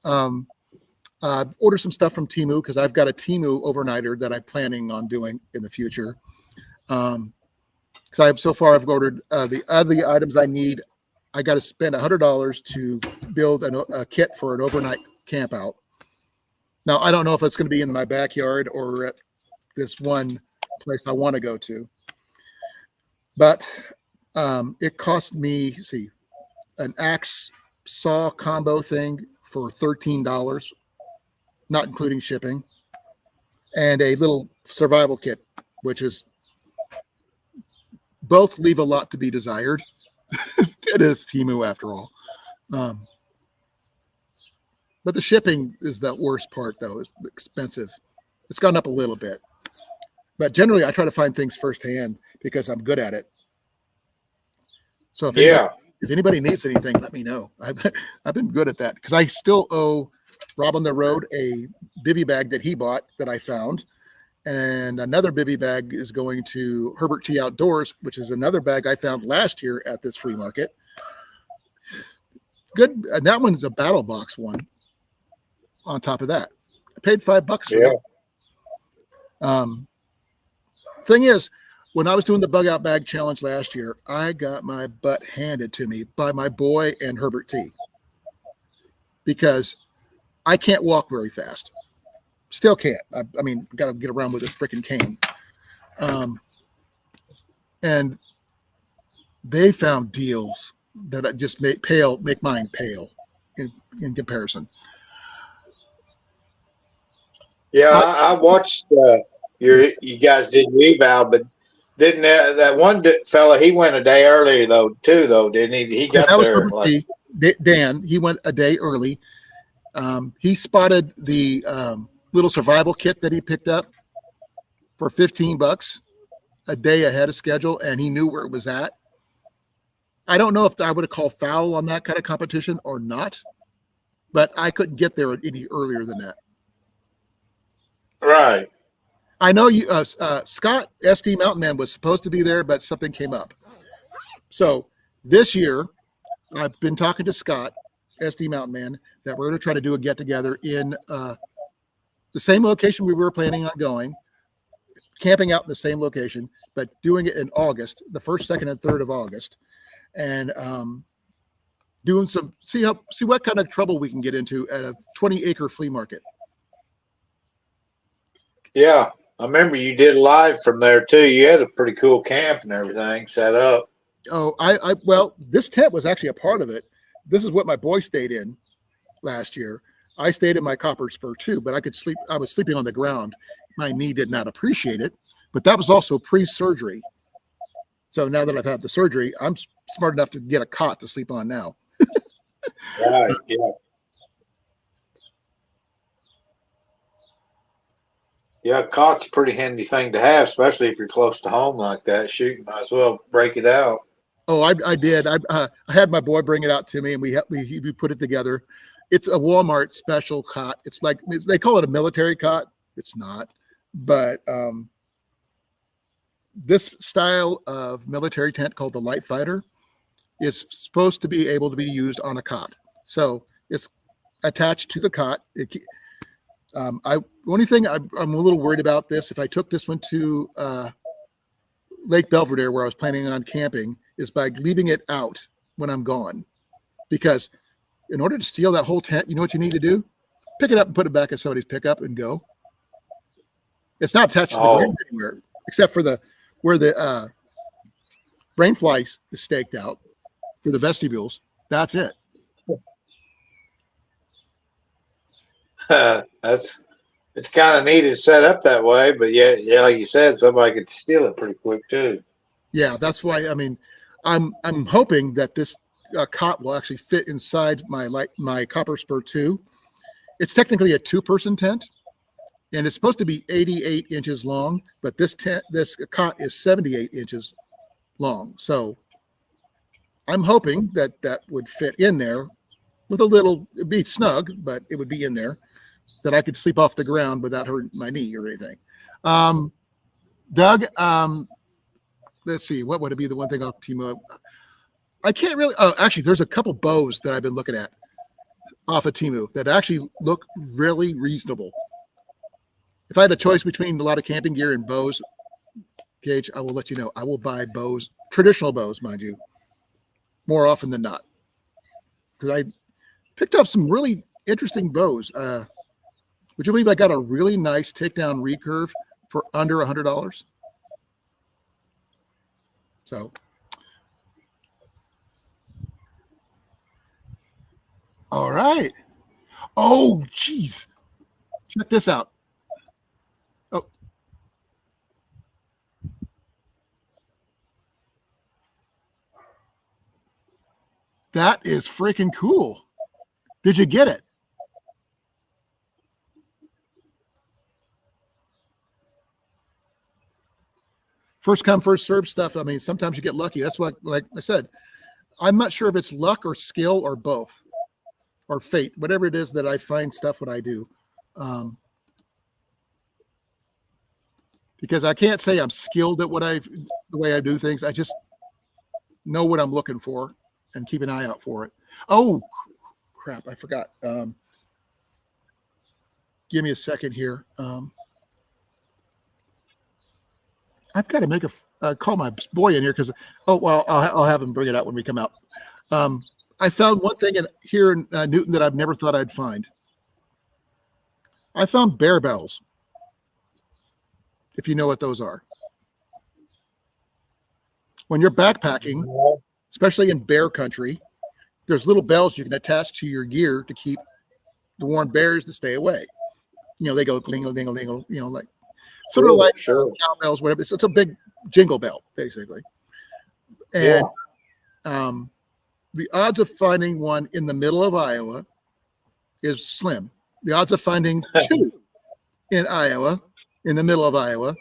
Order some stuff from Temu because I've got a Temu overnighter that I'm planning on doing in the future. Because I've ordered the other items I need. I got to spend $100 to build a kit for an overnight camp out. Now I don't know if it's going to be in my backyard or at this one place I want to go to, but it cost me an axe saw combo thing for $13. Not including shipping, and a little survival kit, which is both leave a lot to be desired. It is Temu after all. But the shipping is the worst part, though. It's expensive. It's gone up a little bit. But generally, I try to find things firsthand because I'm good at it. So if anybody needs anything, let me know. I've been good at that because I still owe Rob on the Road a bivy bag that he bought that I found, and another bivy bag is going to Herbert T Outdoors, which is another bag I found last year at this flea market. Good, and that one's a battle box one. On top of that, I paid $5 for it. Thing is, when I was doing the bug out bag challenge last year, I got my butt handed to me by my boy and Herbert T because I can't walk very fast. Still can't. I mean, got to get around with this freaking cane. And they found deals that just make mine pale in comparison. Yeah, I watched you guys did eval, but didn't that one fella? He went a day earlier too, didn't he? He got there. Dan, he went a day early. He spotted the little survival kit that he picked up for $15 a day ahead of schedule, and he knew where it was at. I don't know if I would have called foul on that kind of competition or not, but I couldn't get there any earlier than that. Right. I know you, Scott, SD Mountain Man, was supposed to be there, but something came up. So this year, I've been talking to Scott, SD Mountain Man, that we're going to try to do a get together in the same location we were planning on going, camping out in the same location, but doing it in August, the 1st, 2nd, and 3rd of August, and doing see what kind of trouble we can get into at a 20-acre flea market. Yeah, I remember you did live from there too. You had a pretty cool camp and everything set up. Oh, well, this tent was actually a part of it. This is what my boy stayed in last year. I stayed in my copper spur too, but I was sleeping on the ground. My knee did not appreciate it, but that was also pre-surgery. So now that I've had the surgery, I'm smart enough to get a cot to sleep on now. Right. Yeah. Yeah, cot's a pretty handy thing to have, especially if you're close to home like that. Shoot, you might as well break it out. Oh, I did. I had my boy bring it out to me, and we put it together. It's a Walmart special cot. It's like they call it a military cot. It's not, but this style of military tent called the Light Fighter is supposed to be able to be used on a cot. So it's attached to the cot. The only thing I'm a little worried about this, if I took this one to Lake Belvedere, where I was planning on camping, is by leaving it out when I'm gone. Because in order to steal that whole tent, you know what you need to do? Pick it up and put it back in somebody's pickup and go. It's not attached to the ground anywhere, except for where the brain fly is staked out for the vestibules. That's it. It's kind of neat. It's set up that way, but yeah, like you said, somebody could steal it pretty quick too. Yeah, that's why. I mean, I'm hoping that this cot will actually fit inside my Copper Spur 2. It's technically a 2-person tent, and it's supposed to be 88 inches long, but this cot is 78 inches long. So I'm hoping that would fit in there with it'd be snug, but it would be in there, that I could sleep off the ground without hurting my knee or anything. Doug, let's see, what would it be the one thing off Timo? I can't really, actually, there's a couple bows that I've been looking at off of Temu that actually look really reasonable. If I had a choice between a lot of camping gear and bows, Gage, I will let you know. I will buy bows, traditional bows, mind you, more often than not. Because I picked up some really interesting bows. Would you believe I got a really nice takedown recurve for under $100? So, all right. Oh, geez. Check this out. Oh, that is freaking cool. Did you get it? First come, first serve stuff. I mean, sometimes you get lucky. That's what, like I said, I'm not sure if it's luck or skill or both or fate, whatever it is that I find stuff what I do. Because I can't say I'm skilled at the way I do things. I just know what I'm looking for and keep an eye out for it. Oh, crap. I forgot. Give me a second here. I've got to make call my boy in here because, I'll have him bring it out when we come out. I found one thing here in Newton that I've never thought I'd find. I found bear bells, if you know what those are. When you're backpacking, especially in bear country, there's little bells you can attach to your gear to keep the warn bears to stay away. You know, they go clingle, dingle, dingle, like sort of like cowbells, whatever. It's a big jingle bell, basically. And the odds of finding one in the middle of Iowa is slim. The odds of finding 2 in Iowa, in the middle of Iowa,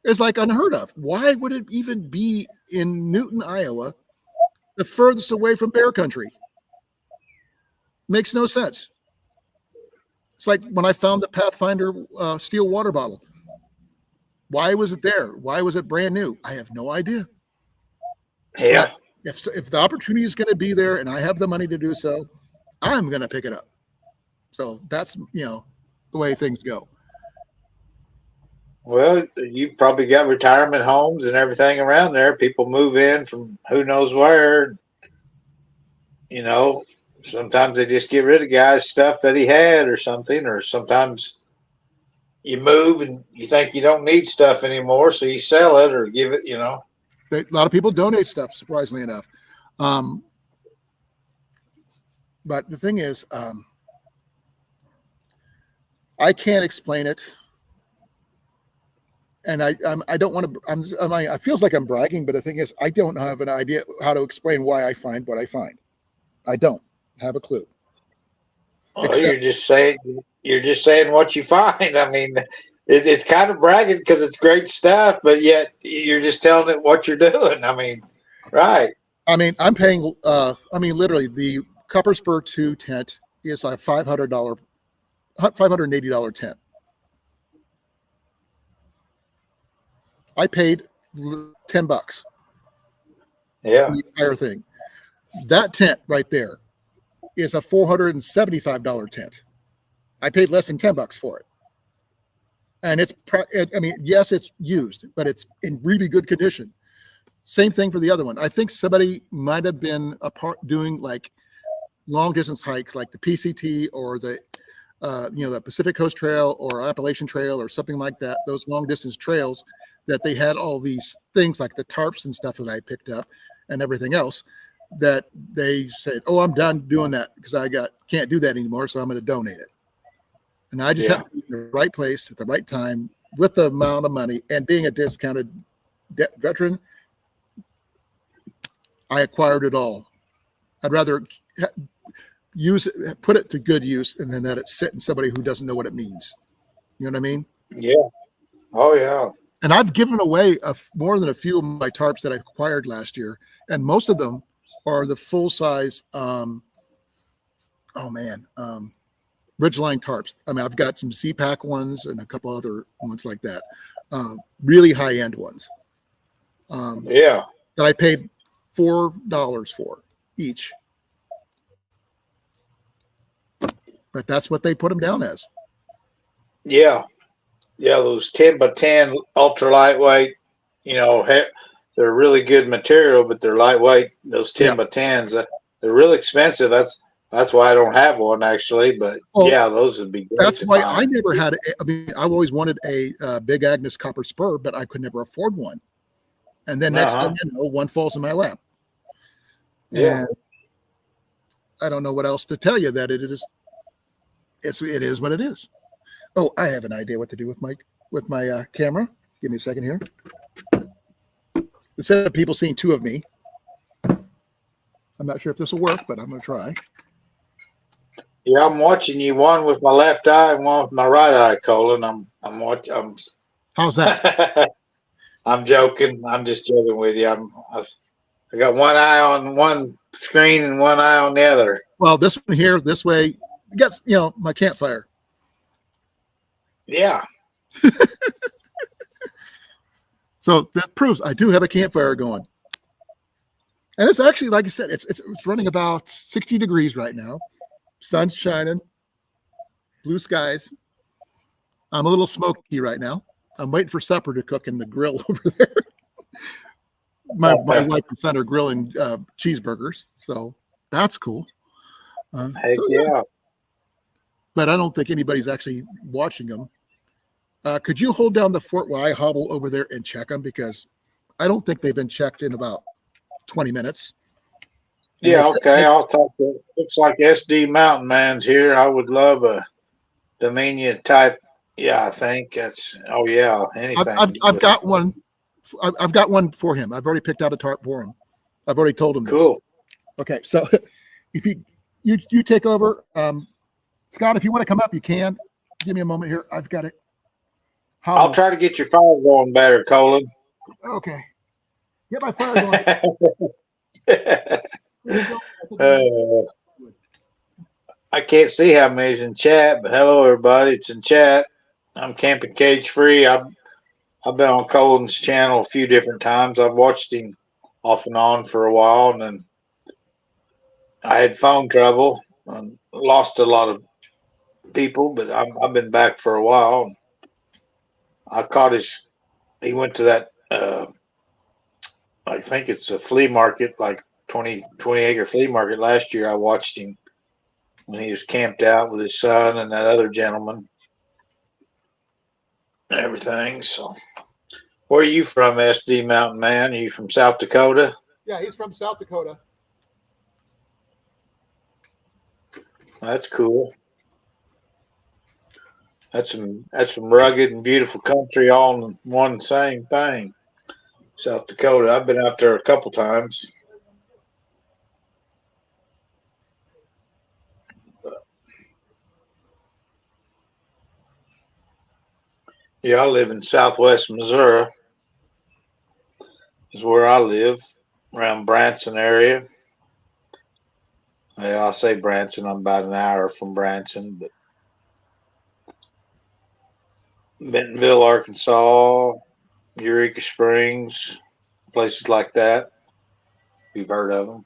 is like unheard of. Why would it even be in Newton, Iowa, the furthest away from bear country? Makes no sense. It's like when I found the Pathfinder steel water bottle. Why was it there? Why was it brand new? I have no idea. Yeah. But if the opportunity is going to be there and I have the money to do so, I'm going to pick it up. So that's, the way things go. Well, you probably got retirement homes and everything around there. People move in from who knows where. Sometimes they just get rid of guys' stuff that he had or something, or sometimes you move and you think you don't need stuff anymore, so you sell it or give it, A lot of people donate stuff, surprisingly enough. But the thing is, I can't explain it. And I don't want to. It feels like I'm bragging, but the thing is, I don't have an idea how to explain why I find what I find. I don't have a clue. Well, Except, you're just saying what you find. I mean, it's kind of bragging because it's great stuff, but yet you're just telling it what you're doing. I mean, right? I mean, I'm paying. Literally, the Copper Spur 2 tent is a $580 tent. I paid $10 for Yeah, the entire thing. That tent right there is a $475 tent. I paid less than $10 for it. And yes, it's used, but it's in really good condition. Same thing for the other one. I think somebody might have been doing like long distance hikes, like the PCT or the Pacific Coast Trail or Appalachian Trail or something like that. Those long distance trails that they had all these things like the tarps and stuff that I picked up and everything else. That they said, "Oh, I'm done doing that because can't do that anymore, so I'm going to donate it." And I just yeah, have to be in the right place at the right time with the amount of money. And being a discounted veteran, I acquired it all. I'd rather put it to good use, and then let it sit in somebody who doesn't know what it means. You know what I mean? yeah. Oh, yeah. And I've given away more than a few of my tarps that I acquired last year, and most of them are the full size. Ridgeline tarps. I mean, I've got some Z-Pack ones and a couple other ones like that. Really high end ones. Yeah, That I paid $4 for each. But that's what they put them down as. yeah, yeah. Those 10 by 10 ultra lightweight. You know, they're really good material, but they're lightweight. Those Yeah. 10 by 10s, they're really expensive. That's why I don't have one actually. But Well, yeah, those would be great that's to why I find. never had. I've always wanted a Big Agnes Copper Spur, but I could never afford one. And then next thing you know, one falls in my lap. Yeah. And I don't know what else to tell you that it is. It is what it is. Oh, I have an idea what to do with my camera. Give me a second here. Instead of people seeing two of me, I'm not sure if this will work, but I'm going to try. Yeah, I'm watching you, one with my left eye and one with my right eye, Colan. I'm watching. How's that? I'm joking. I'm just joking with you. I got one eye on one screen and one eye on the other. Well, this one here, this way, gets my campfire. Yeah. So that proves I do have a campfire going. And it's actually, like I said, it's running about 60 degrees right now. Sun's shining, blue skies. I'm a little smoky right now. I'm waiting for supper to cook in the grill over there. My wife and son are grilling cheeseburgers, so that's cool. Heck yeah. But I don't think anybody's actually watching them. Could you hold down the fort while I hobble over there and check them? Because I don't think they've been checked in about 20 minutes. Yeah, okay. I'll talk to. Looks like SD Mountain Man's here. I would love a Dominion type. Yeah, I think that's. Oh yeah, anything. I've got one. I've got one for him. I've already picked out a tarp for him. I've already told him this. Cool. Okay, so if you take over, Scott, if you want to come up, you can. Give me a moment here. I've got it. I'll try to get your fire going better, Colan. Okay. Get my fire going. I can't see how many's in chat, but hello everybody. It's in chat. I'm camping cage free. I've been on Colan's channel a few different times. I've watched him off and on for a while, and then I had phone trouble and lost a lot of people, but I've been back for a while. I caught he went to that, I think it's a flea market, like 20 acre flea market last year. I watched him when he was camped out with his son and that other gentleman and everything. So, where are you from, SD Mountain Man? Are you from South Dakota? Yeah, he's from South Dakota. That's cool. That's some rugged and beautiful country all in one same thing. South Dakota. I've been out there a couple times. Yeah, I live in southwest Missouri. Is where I live, around Branson area. Yeah, I say Branson. I'm about an hour from Branson, but Bentonville, Arkansas, Eureka Springs, places like that. You've heard of them.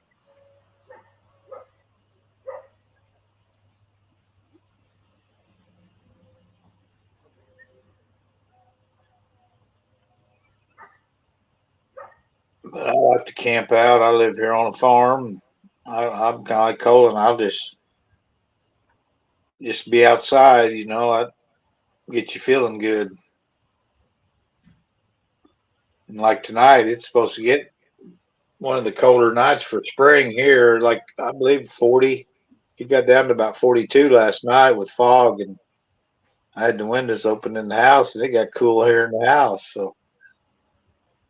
But I like to camp out. I live here on a farm. I'm kind of like Colan. I'll just be outside. I get you feeling good. And like tonight, it's supposed to get one of the colder nights for spring here. Like I believe 40. It got down to about 42 last night with fog, and I had the windows open in the house, and it got cool here in the house. So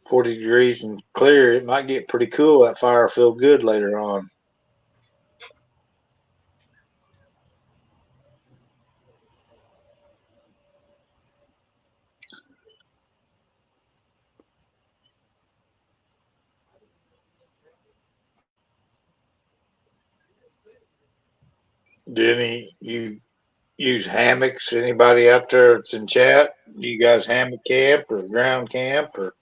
40 degrees and clear, it might get pretty cool. That fire will feel good later on. Do any you use hammocks? Anybody out there that's in chat? You guys hammock camp or ground camp or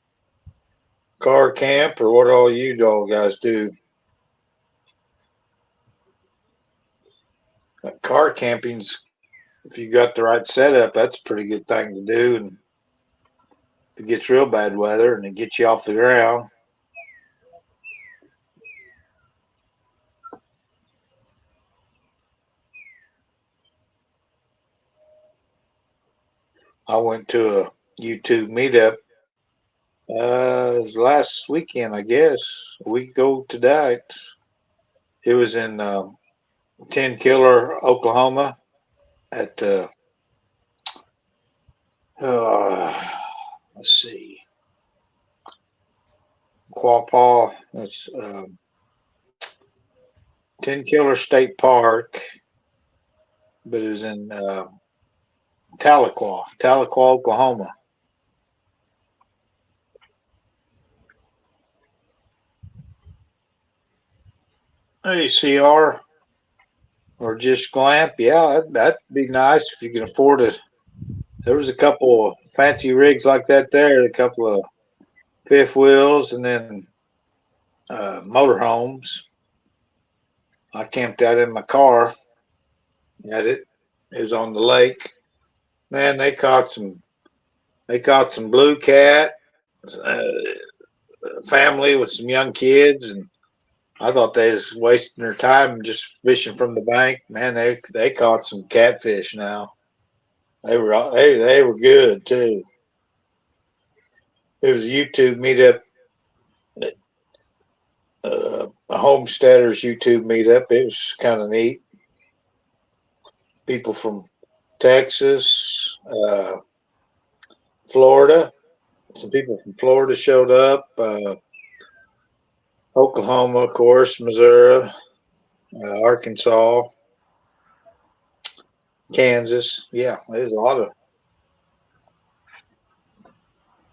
car camp or what all you all guys do? Car camping's, if you got the right setup, that's a pretty good thing to do. And if it gets real bad weather and it gets you off the ground. I went to a YouTube meetup. It was last weekend, I guess. A week ago today. It was in Ten Killer, Oklahoma, at uh, let's see, Quapaw. That's Ten Killer State Park, but it was in Tahlequah, Oklahoma. Hey, CR or just Glamp. Yeah, that'd be nice if you can afford it. There was a couple of fancy rigs like that there, a couple of fifth wheels, and then motorhomes. I camped out in my car at it. It was on the lake. Man, they caught some blue cat, uh, family with some young kids, and I thought they was wasting their time just fishing from the bank. Man, they caught some catfish now. They were good too. It was a YouTube meetup, a homesteaders YouTube meetup. It was kind of neat. People from Texas, Florida. Some people from Florida showed up. Oklahoma, of course, Missouri, Arkansas, Kansas. Yeah, there's a lot of.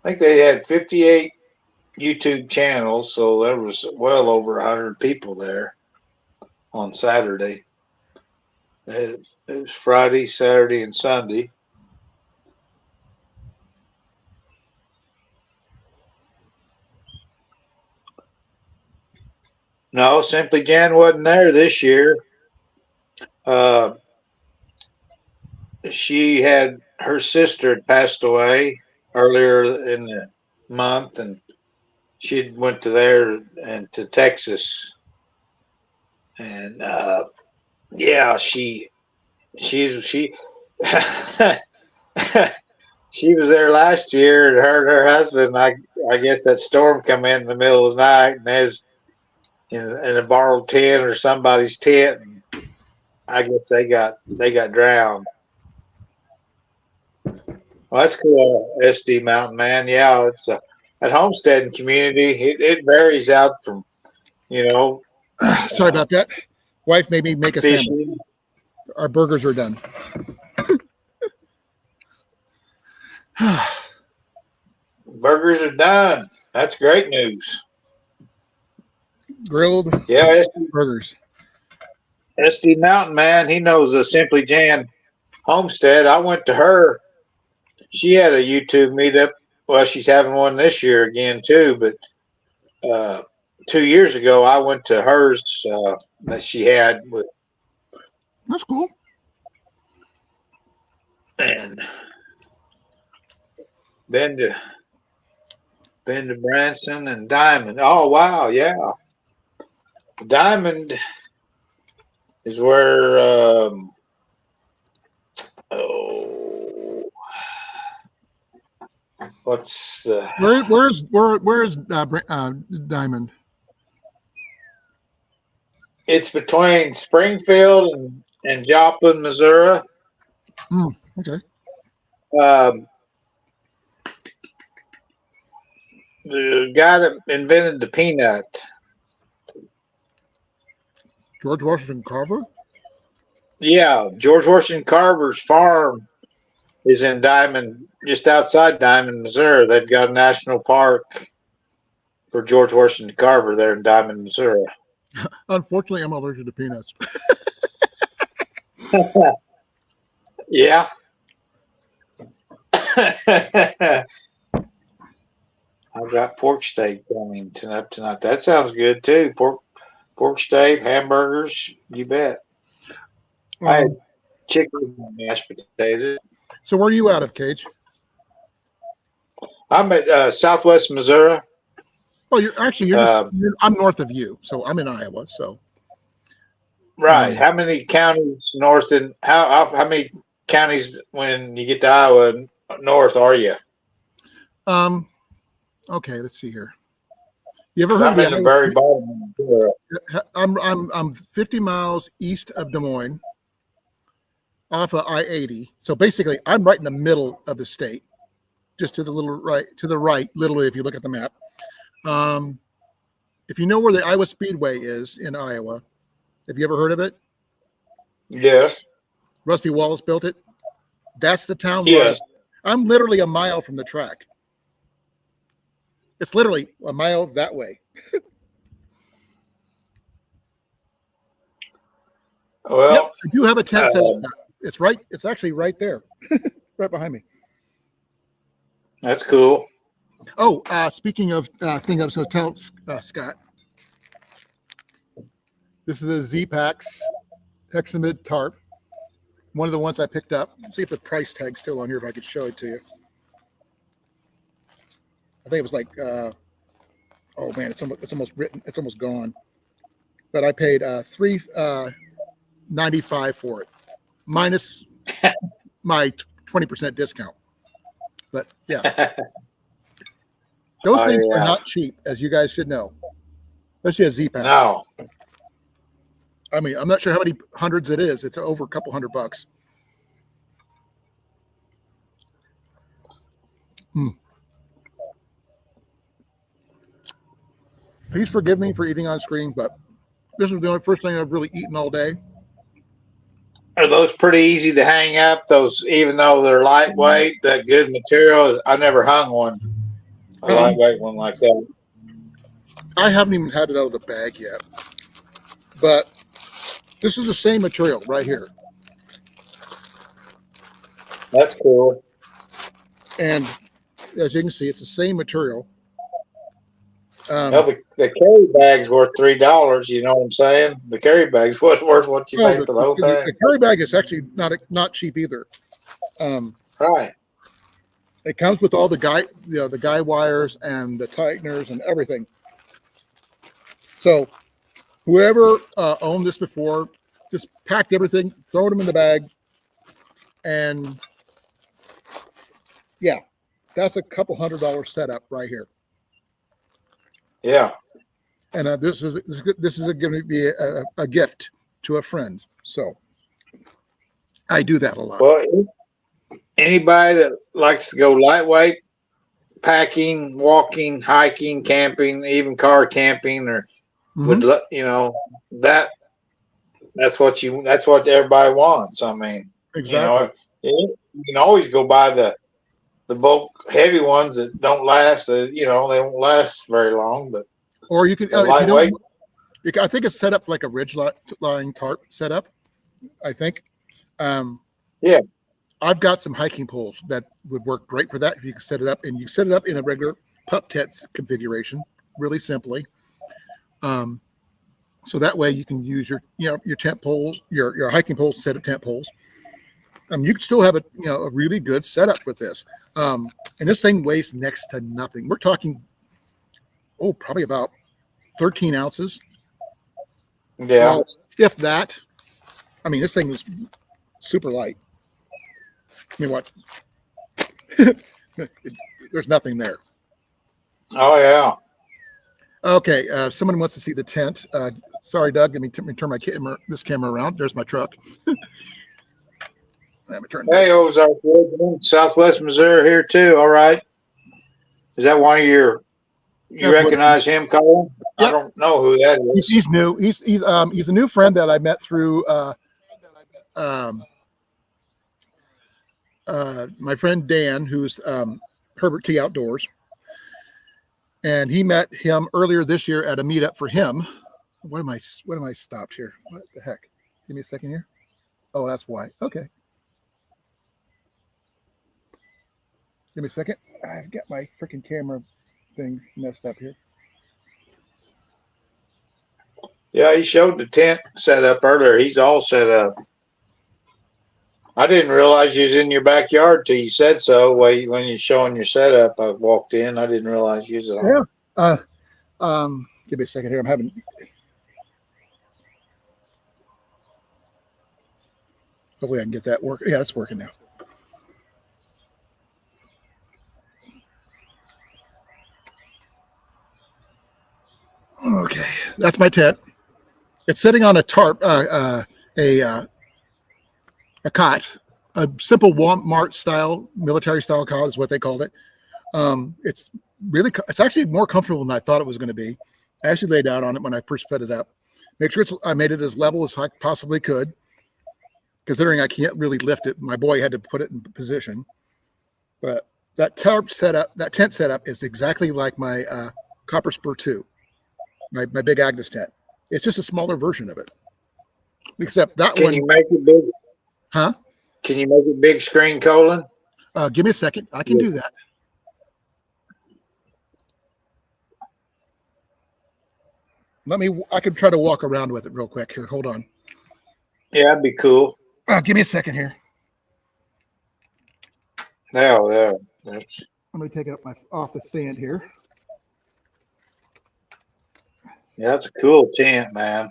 I think they had 58 YouTube channels, so there was well over 100 people there on Saturday. It was Friday, Saturday, and Sunday. No, Simply Jan wasn't there this year. Uh, she had her sister had passed away earlier in the month, and she went to there and to Texas, and yeah, she she was there last year, and her husband. I guess that storm come in the middle of the night, and there's in a borrowed tent or somebody's tent. And I guess they got drowned. Well, that's cool, SD Mountain Man. Yeah, it's at homesteading community. It varies out from you Sorry about that. Wife made me make a sandwich. fishing. Our burgers are done. Burgers are done. That's great news. Grilled Yeah, burgers. SD Mountain Man. He knows the Simply Jan homestead. I went to her. She had a YouTube meetup. Well, she's having one this year again too. But 2 years ago, I went to hers that she had with That's cool. and been to Branson and Diamond. Oh wow, yeah. Diamond is where oh what's the Where's Diamond? it's between Springfield and Joplin, Missouri. Okay. Um, the guy that invented the peanut. George Washington Carver? Yeah, George Washington Carver's farm is in Diamond, just outside Diamond, Missouri. They've got a national park for George Washington Carver there in Diamond, Missouri. Unfortunately, I'm allergic to peanuts. Yeah. I've got pork steak coming tonight. That sounds good too. Pork steak, hamburgers, you bet. I had chicken and mashed potatoes. So where are you out of, Cage? I'm at Southwest Missouri. Oh, I'm north of you, so I'm in Iowa. So Right. How many counties north and how many counties when you get to Iowa north are you? Okay, let's see here. You ever heard I'm of in the very bottom. I'm 50 miles east of Des Moines, off of I-80. So basically, I'm right in the middle of the state, just to the right, literally, if you look at the map. If you know where the Iowa Speedway is in Iowa, have you ever heard of it? Yes. Rusty Wallace built it. That's the town. Yes. I'm literally a mile from the track. It's literally a mile that way. Well, yep, I do have a tent set up. It's right. It's actually right there, right behind me. That's cool. Oh, speaking of thing I was going to tell Scott, this is a Z-Pax Hexamid tarp. One of the ones I picked up. Let's see if the price tag's still on here. If I could show it to you. I think it was like, oh man, it's almost written. It's almost gone. But I paid $3.95 for it, minus my 20% discount. But yeah, those things are not cheap, as you guys should know. Especially a Z-Pack. No. I mean, I'm not sure how many hundreds it is. It's over a couple $100. Please forgive me for eating on screen, but this is the only first thing I've really eaten all day. Are those pretty easy to hang up? Those, even though they're lightweight, that good material. I never hung one, a lightweight one like that. I haven't even had it out of the bag yet, but this is the same material right here. That's cool. And as you can see, it's the same material. Well, the carry bag's worth $3. You know what I'm saying? The carry bag's worth what you pay for the whole thing. The carry bag is actually not cheap either. Right. It comes with all the guy wires and the tighteners and everything. So whoever owned this before, just packed everything, throw them in the bag, and yeah, that's a couple $100 setup right here. Yeah. And this is going to be a gift to a friend. So I do that a lot. Well, anybody that likes to go lightweight, packing, walking, hiking, camping, even car camping, or would that that's what everybody wants. I mean, Exactly. you can always go buy the bulk heavy ones that don't last. They won't last very long, but Or you can, the if you don't, lightweight. I think it's set up like a ridge line tarp setup. I think. Um, Yeah. I've got some hiking poles that would work great for that if you can set it up, and you set it up in a regular pup tent configuration, really simply. So that way you can use your tent poles, your hiking poles, set of tent poles. You can still have a really good setup with this. And this thing weighs next to nothing. We're talking, probably about 13 ounces. Yeah. If that. I mean, this thing is super light. I mean, what? There's nothing there. Oh yeah. Okay, someone wants to see the tent. Sorry, Doug. Let me turn this camera around. There's my truck. Let me turn. Hey, Ozark, Southwest Missouri here too. All right. Is that one of you recognize him, Colan? Yep. I don't know who that is. He's new. He's a new friend that I met through my friend Dan, who's Herbert T Outdoors. And he met him earlier this year at a meetup for him. What am I stopped here? What the heck? Give me a second here. Oh, that's why. Okay. Give me a second. I've got my freaking camera thing messed up here. Yeah, he showed the tent set up earlier. He's all set up. I didn't realize you was in your backyard till you said so. When you're showing your setup, I walked in. I didn't realize you was on. Yeah. Give me a second here. I'm having. Hopefully I can get that working. Yeah, it's working now. Okay, that's my tent. It's sitting on a tarp, a cot, a simple Walmart style, military style cot is what they called it. It's actually more comfortable than I thought it was going to be. I actually laid out on it when I first set it up. Make sure I made it as level as I possibly could, considering I can't really lift it. My boy had to put it in position. But that tent setup is exactly like my Copper Spur 2, my big Agnes tent. It's just a smaller version of it. Except that one. Can you make it big? Huh? Can you make it big screen, Colan? Give me a second. I can do that. I can try to walk around with it real quick here. Hold on. Yeah, that'd be cool. Give me a second here. There. Let me take it off the stand here. Yeah, that's a cool tent, man.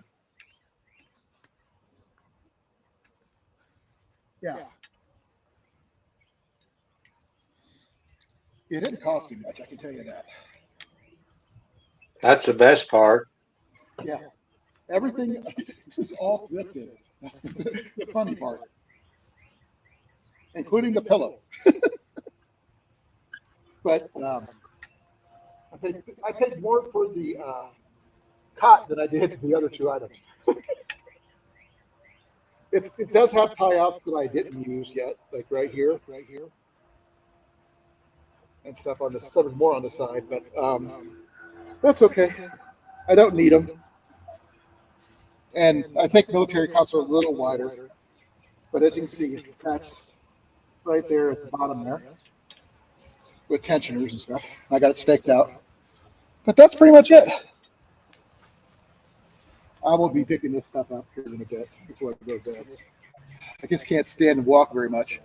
Yeah. It didn't cost me much, I can tell you that. That's the best part. Yeah. Everything is all thrifted. That's the funny part. Including the pillow. But I paid more for the cot than I did the other two items. It does have tie-outs that I didn't use yet, like right here, and stuff on the sort more on the side, but that's okay. I don't need them, and I think military cots are a little wider, but as you can see, it's attached right there at the bottom there with tensioners and stuff. I got it staked out, but that's pretty much it. I will be picking this stuff up here in a bit before I go to bed. I just can't stand and walk very much.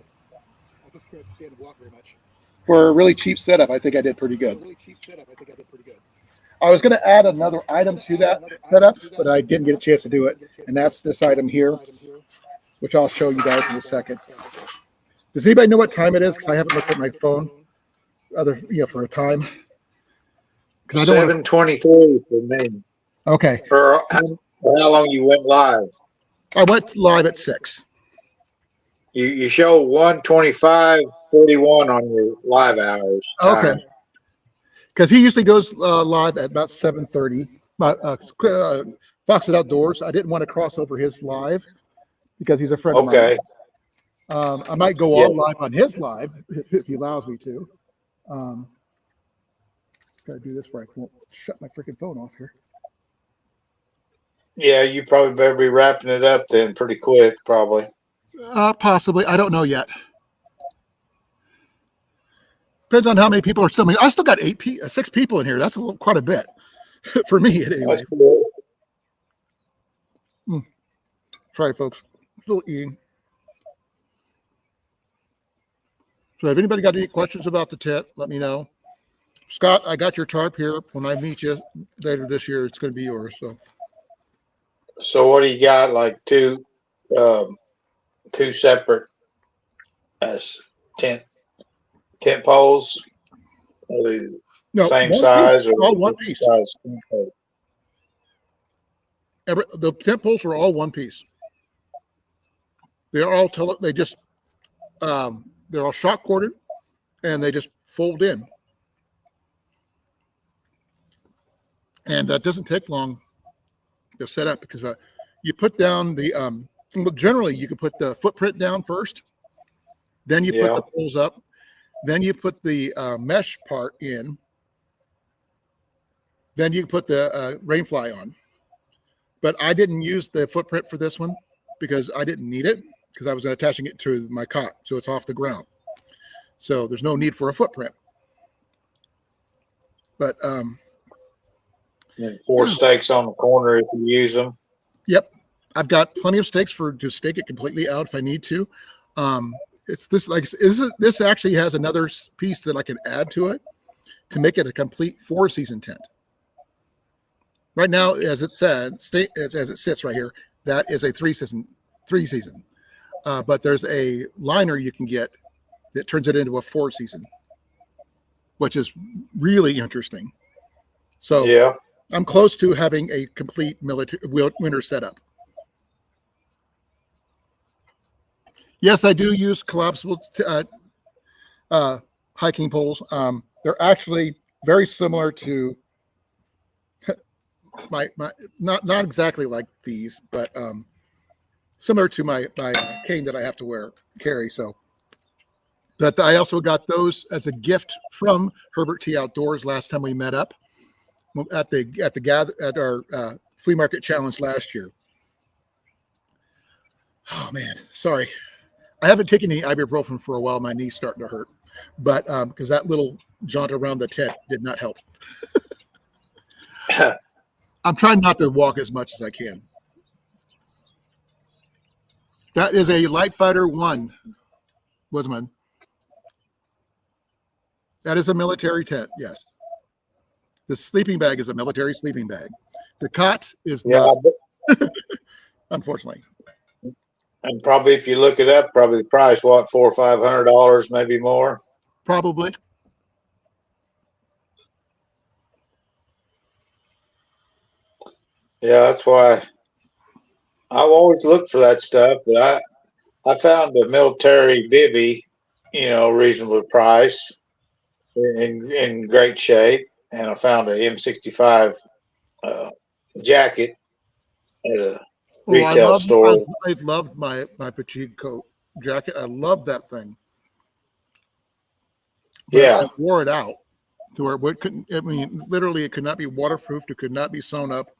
For a really cheap setup, I think I did pretty good. I was going to add another item to that setup, but I didn't get a chance to do it. And that's this item here, which I'll show you guys in a second. Does anybody know what time it is? Because I haven't looked at my phone for a time. 7:23 for me. Okay. For how long you went live? I went live at 6. You show 1:25:41 on your live hours Okay, time. because he usually goes live at about 7:30. But Fox It Outdoors. I didn't want to cross over his live because he's a friend of mine. Okay. I might go Yeah. all live on his live if he allows me to. Gotta do this where I won't shut my freaking phone off here. Yeah, you probably better be wrapping it up then pretty quick, probably. Possibly, I don't know yet. Depends on how many people are still. I still got 6 people in here. That's quite a bit for me, anyway. That's cool. Sorry, folks. Still eating. So, if anybody got any questions about the tent, let me know. Scott, I got your tarp here. When I meet you later this year, it's going to be yours. So what do you got? Like two separate tent poles? Are they No, same one piece, size or all one piece. size? The tent poles are all one piece. They're all they're all shock corded, and they just fold in. And that doesn't take long to set up because you put down the well, generally you can put the footprint down first, then you put the poles up, then you put the mesh part in, then you put the rainfly on. But I didn't use the footprint for this one because I didn't need it because I was attaching it to my cot, so it's off the ground. So there's no need for a footprint. But and 4 stakes on the corner if you use them. Yep, I've got plenty of stakes to stake it completely out if I need to. It's this this actually has another piece that I can add to it to make it a complete 4-season tent. Right now, as it sits right here, that is a 3-season. But there's a liner you can get that turns it into a 4-season, which is really interesting. So yeah, I'm close to having a complete winter setup. Yes, I do use collapsible hiking poles. They're actually very similar to my not exactly like these, but similar to my cane that I have to carry. So that I also got those as a gift from Herbert T Outdoors last time we met up at our flea market challenge last year. Oh man, sorry. I haven't taken any ibuprofen for a while. My knee's starting to hurt, but because that little jaunt around the tent did not help. I'm trying not to walk as much as I can. That is a Light Fighter 1, Wisman. That is a military tent, yes. The sleeping bag is a military sleeping bag. The cot is not, unfortunately. And probably if you look it up, probably the price, what, $400 or $500, maybe more. Probably. Yeah, that's why I've always looked for that stuff. But I found a military bivvy, reasonable price, in great shape, and I found an M65 jacket at a retail store. I loved my fatigue coat jacket. I loved that thing. But Yeah, I wore it out to where it couldn't. I mean, literally, it could not be waterproofed. It could not be sewn up.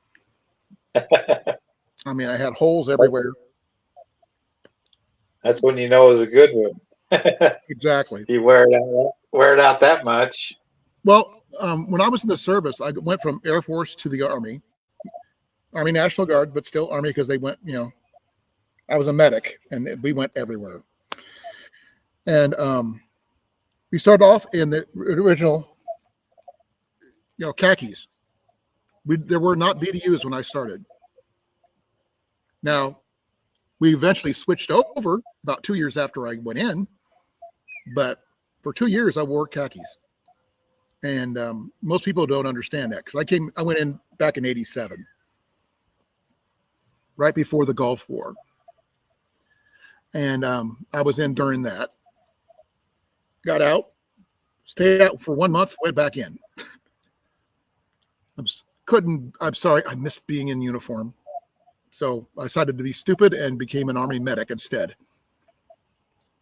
I mean, I had holes everywhere. That's when you know it's a good one. Exactly. You wear it out that much. Well, when I was in the service, I went from Air Force to the Army National Guard, but still Army because they went, I was a medic and we went everywhere. And we started off in the original, khakis. There were not BDUs when I started. Now, we eventually switched over about 2 years after I went in, but for 2 years I wore khakis. And most people don't understand that because I went in back in '87, right before the Gulf War. and I was in during that. Got out, stayed out for 1 month, went back in. I'm sorry, I missed being in uniform. So I decided to be stupid and became an Army medic instead.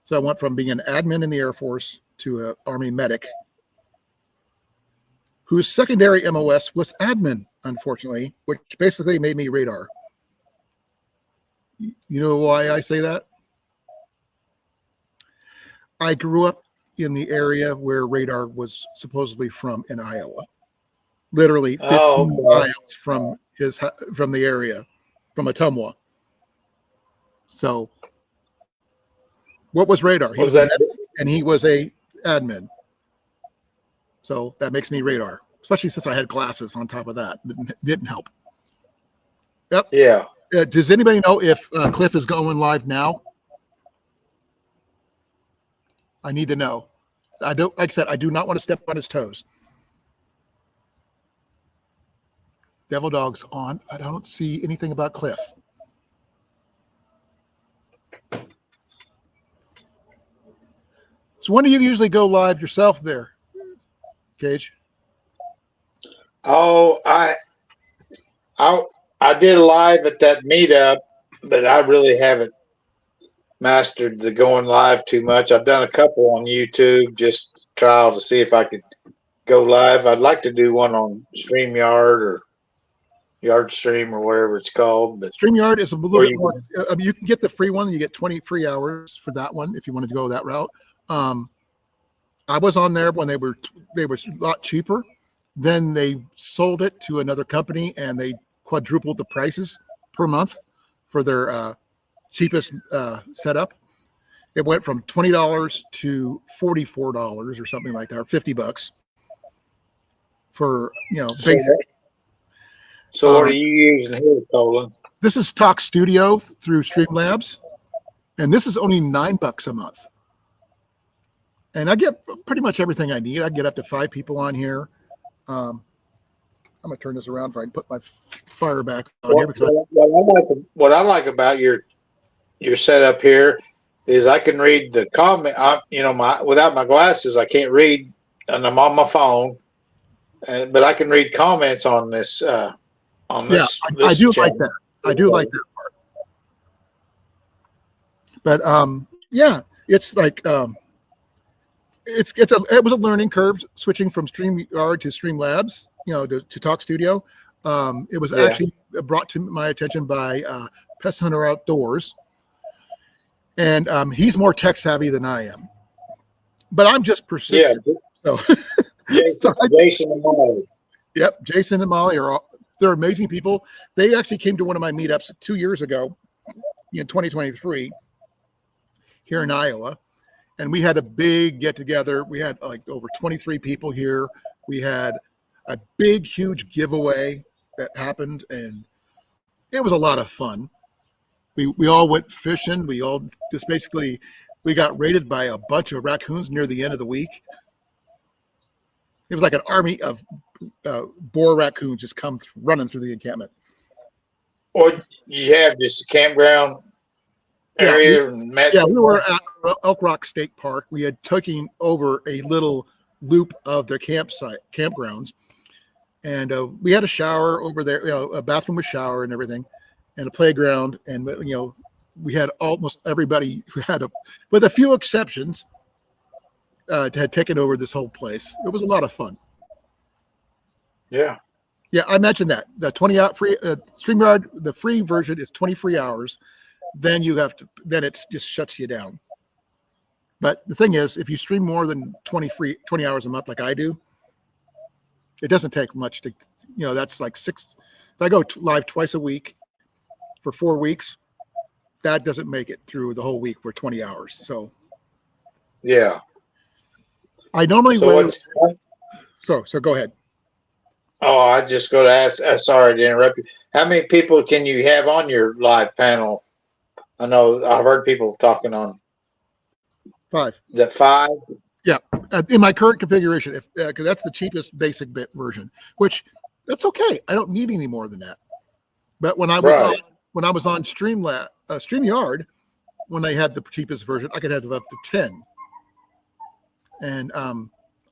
So I went from being an admin in the Air Force to an Army medic, whose secondary MOS was admin, unfortunately, which basically made me radar. You know why I say that? I grew up in the area where radar was supposedly from in Iowa. Literally 15 miles from the area, from Ottumwa. So what was radar? He was that? And he was a admin. So that makes me radar, especially since I had glasses on top of that. Didn't help. Yep. Yeah. Does anybody know if Cliff is going live now? I need to know. Like I said, I do not want to step on his toes. Devil Dog's on. I don't see anything about Cliff. So when do you usually go live yourself there, Cage? Oh, I did a live at that meetup, but I really haven't mastered the going live too much. I've done a couple on YouTube, just trial to see if I could go live. I'd like to do one on StreamYard or YardStream or whatever it's called. But StreamYard is a little bit more. I mean, you can get the free one. You get 20 free hours for that one if you wanted to go that route. I was on there when they were a lot cheaper. Then they sold it to another company and they quadrupled the prices per month for their cheapest setup. It went from $20 to $44 or something like that, or $50 for basic. So what are you using here, Colan? This is Talk Studio through Streamlabs, and this is only $9 a month. And I get pretty much everything I need. I get up to 5 people on here. I'm gonna turn this around so I can put my fire back on here. Because what I like about your setup here is I can read the comment. Without my glasses, I can't read, and I'm on my phone. But I can read comments on this. This I do channel. like that. I do like that part. But it's like it was a learning curve switching from StreamYard to Streamlabs, to Talk Studio. It was actually brought to my attention by Pest Hunter Outdoors, and he's more tech savvy than I am. But I'm just persistent. Yeah. So, Jason and Molly. Yep, Jason and Molly they're amazing people. They actually came to one of my meetups 2 years ago in 2023 here in Iowa. And we had a big get together. We had like over 23 people here. We had a big, huge giveaway that happened, and it was a lot of fun. We all went fishing. We got raided by a bunch of raccoons near the end of the week. It was like an army of boar raccoons just come running through the encampment. Or you have just a campground area? We were at Elk Rock State Park. We had taken over a little loop of their campgrounds, and we had a shower over there, a bathroom with shower and everything, and a playground. And we had almost everybody who had with a few exceptions, had taken over this whole place. It was a lot of fun. Yeah. Yeah, I mentioned that. The 20 free StreamYard, the free version is 20 free hours. Then it just shuts you down. But the thing is, if you stream more than 20 hours a month like I do, it doesn't take much to, that's like 6. If I go live twice a week for 4 weeks, that doesn't make it through the whole week for 20 hours. So, yeah. I normally So go ahead. Oh, I just go to ask. Sorry to interrupt you. How many people can you have on your live panel? I know I've heard people talking on 5. The 5. Yeah, in my current configuration, because that's the cheapest basic bit version, which that's okay. I don't need any more than that. But when I was on StreamYard, when I had the cheapest version, I could have up to 10. And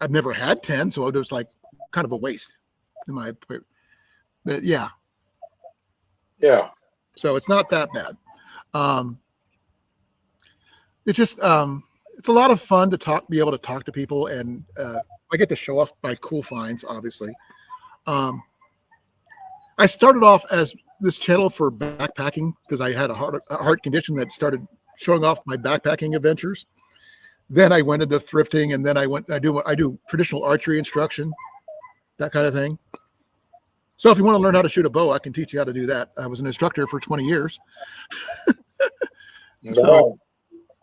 I've never had 10, so it was like kind of a waste in my. But yeah, so it's not that bad. It's just it's a lot of fun to be able to talk to people, and I get to show off my cool finds. Obviously, I started off as this channel for backpacking because I had a heart condition that started showing off my backpacking adventures. Then I went into thrifting, and then I do traditional archery instruction, that kind of thing. So if you want to learn how to shoot a bow, I can teach you how to do that. I was an instructor for 20 years. So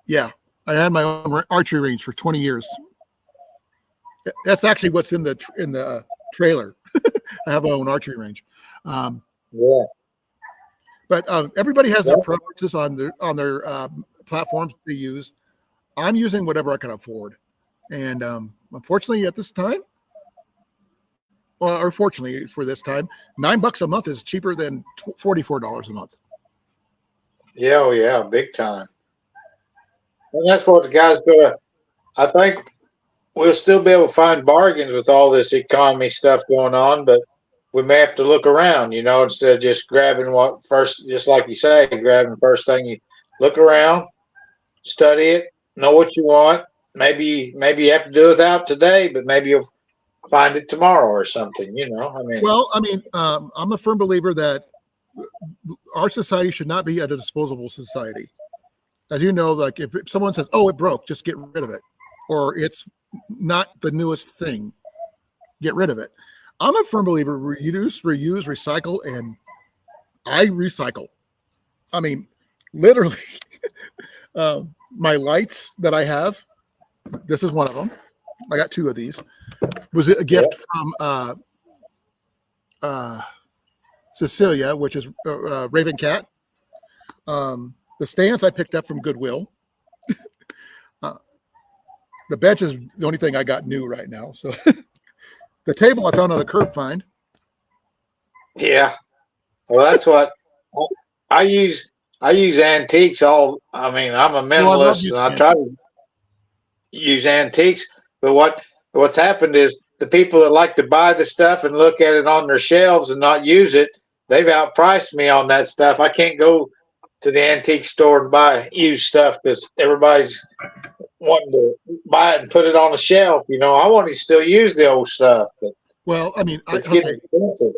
yeah, I had my own archery range for 20 years. That's actually what's in the trailer. I have my own archery range. But everybody has their preferences on their platforms they use. I'm using whatever I can afford, and unfortunately, at this time, or fortunately for this time, $9 a month is cheaper than $44 a month. Yeah, oh yeah, big time. And that's what the guys gonna. I think we'll still be able to find bargains with all this economy stuff going on, but we may have to look around, instead of just grabbing what first, just like you say, grabbing the first thing. You look around, study it, know what you want. Maybe you have to do it without today, but maybe you'll find it tomorrow or something. Well, I'm a firm believer that our society should not be a disposable society. As you know, like if someone says, "Oh, it broke," just get rid of it, or it's not the newest thing, get rid of it. I'm a firm believer: reduce, reuse, recycle, and I recycle. I mean, literally, my lights that I have. This is one of them. I got 2 of these. Was it a gift from Cecilia, which is Raven Cat? The stands I picked up from Goodwill. The bench is the only thing I got new right now. So the table I found on a curb find. Yeah. Well, that's what I use. I use antiques I'm a minimalist, and I try to use antiques. But what's happened is the people that like to buy the stuff and look at it on their shelves and not use it, they've outpriced me on that stuff. I can't go to the antique store and buy used stuff because everybody's wanting to buy it and put it on a shelf. I want to still use the old stuff, but it's getting expensive.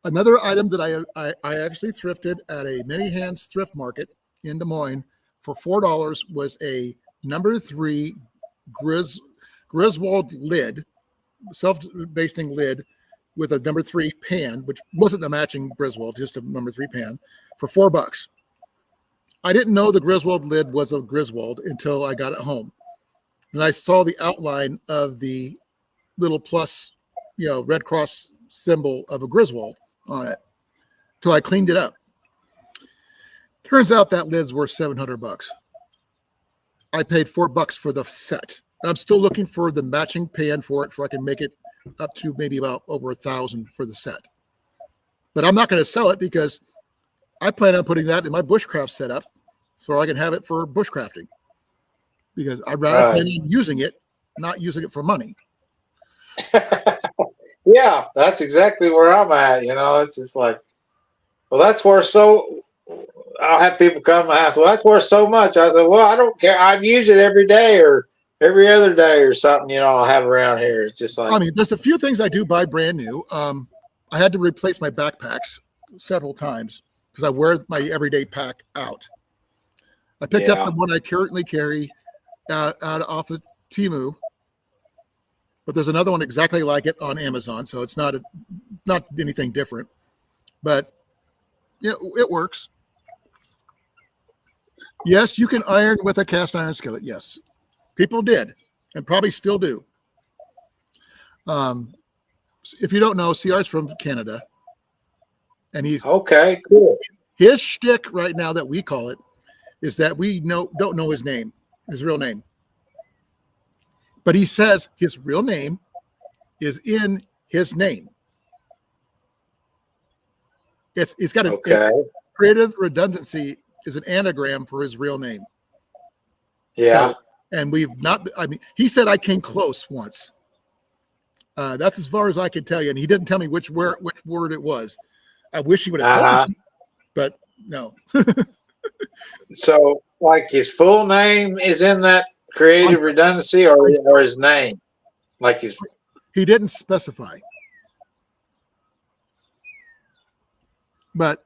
Another item that I actually thrifted at a mini hands thrift market in Des Moines for $4 was a number 3 Griswold lid, self-basting lid with a number 3 pan, which wasn't a matching Griswold, just a number 3 pan, for $4. I didn't know the Griswold lid was a Griswold until I got it home. And I saw the outline of the little plus, Red Cross symbol of a Griswold on it. Till I cleaned it up. Turns out that lid's worth $700. I paid $4 for the set. And I'm still looking for the matching pan for it, so I can make it up to maybe about over $1,000 for the set. But I'm not going to sell it because I plan on putting that in my bushcraft setup so I can have it for bushcrafting. Because I'd rather plan on using it, not using it for money. Yeah, that's exactly where I'm at. It's just like, well, that's worth so. I'll have people come to my house. Well, that's worth so much. I said, well, I don't care. I use it every day or every other day or something. I'll have around here. It's just like. There's a few things I do buy brand new. I had to replace my backpacks several times because I wear my everyday pack out. I picked up the one I currently carry out off of Temu, but there's another one exactly like it on Amazon, so it's not anything different. But it works. Yes, you can iron with a cast iron skillet. Yes, people did, and probably still do. If you don't know, CR's from Canada, and he's okay. Cool. His shtick right now that we call it is that we don't know his name, his real name. But he says his real name is in his name. It's got a creative redundancy is an anagram for his real name. Yeah. So, and we've not. I mean, he said I came close once. That's as far as I can tell you, and he didn't tell me which word it was. I wish he would have told me, but no. So, like his full name is in that creative redundancy, or his name, like his. He didn't specify, but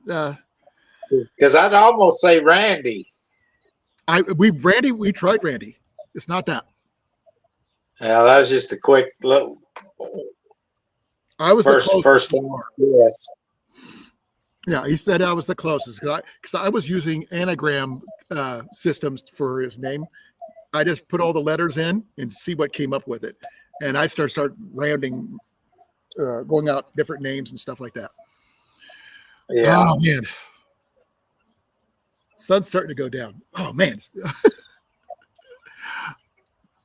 Because I'd almost say Randy. we tried Randy. It's not that. Yeah, that was just a quick look. I was the First closest. one. Yes. Yeah, he said I was the closest because I was using anagram systems for his name. I just put all the letters in and see what came up with it, and I start rounding, going out different names and stuff like that. Yeah. Oh man, sun's starting to go down. Oh man.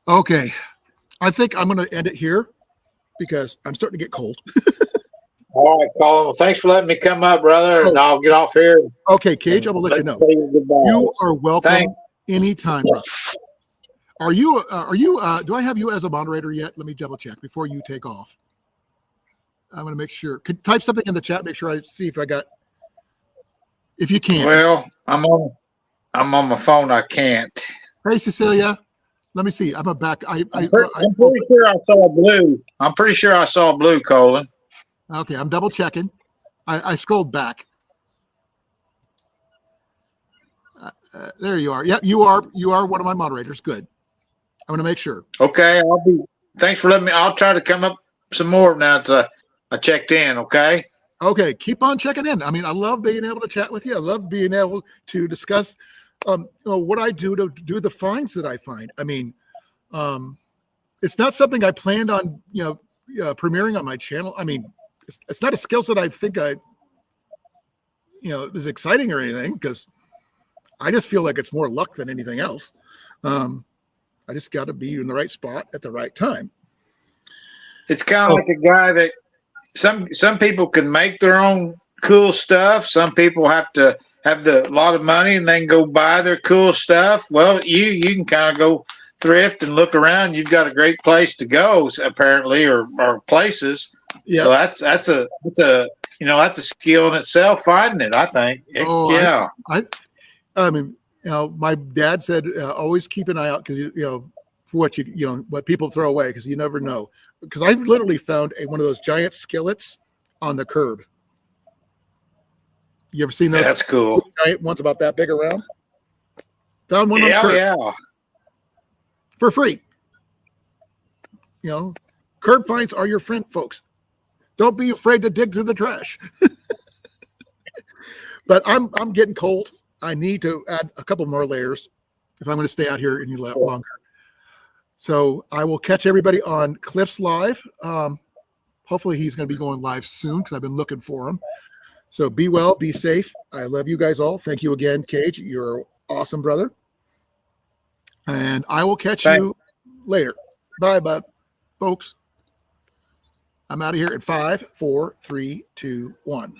Okay, I think I'm going to end it here because I'm starting to get cold. All right, Colin. Well, thanks for letting me come up, brother, and I'll get off here. Okay, Cage, I will let you know. You are welcome anytime, brother. Are you, do I have you as a moderator yet? Let me double check before you take off. I'm going to make sure. Could type something in the chat, make sure I see if I got, if you can. Well, I'm on my phone. I can't. Hey, Cecilia. Let me see. I'm back. I'm pretty sure I saw blue. I'm pretty sure I saw blue, Colan. Okay, I'm double checking. I scrolled back. There you are. Yep, you are one of my moderators. Good. I'm going to make sure. Okay, thanks for letting me. I'll try to come up some more now that I checked in. Okay. Okay, keep on checking in. I mean, I love being able to chat with you. I love being able to discuss what I do to do the finds that I find. I mean, it's not something I planned on, premiering on my channel. I mean, it's not a skill set I think is exciting or anything, because I just feel like it's more luck than anything else. I just got to be in the right spot at the right time. It's kind of like a guy that some people can make their own cool stuff. Some people have to have a lot of money and then go buy their cool stuff. Well, you can kind of go thrift and look around. You've got a great place to go, apparently, or places. Yep. So that's a skill in itself, finding it, I think. Yeah. I mean, my dad said always keep an eye out, because for what people throw away, because you never know. Because I literally found one of those giant skillets on the curb. You ever seen those? That's cool. Giant ones about that big around. Found one on the curb. Yeah. For free. Curb finds are your friend, folks. Don't be afraid to dig through the trash. But I'm getting cold. I need to add a couple more layers if I'm going to stay out here any longer. So I will catch everybody on Cliff's live. Hopefully he's going to be going live soon, because I've been looking for him. So be well, be safe. I love you guys all. Thank you again, Cage. You're awesome, brother. And I will catch you later. Bye, bud, folks. I'm out of here in 5, 4, 3, 2, 1.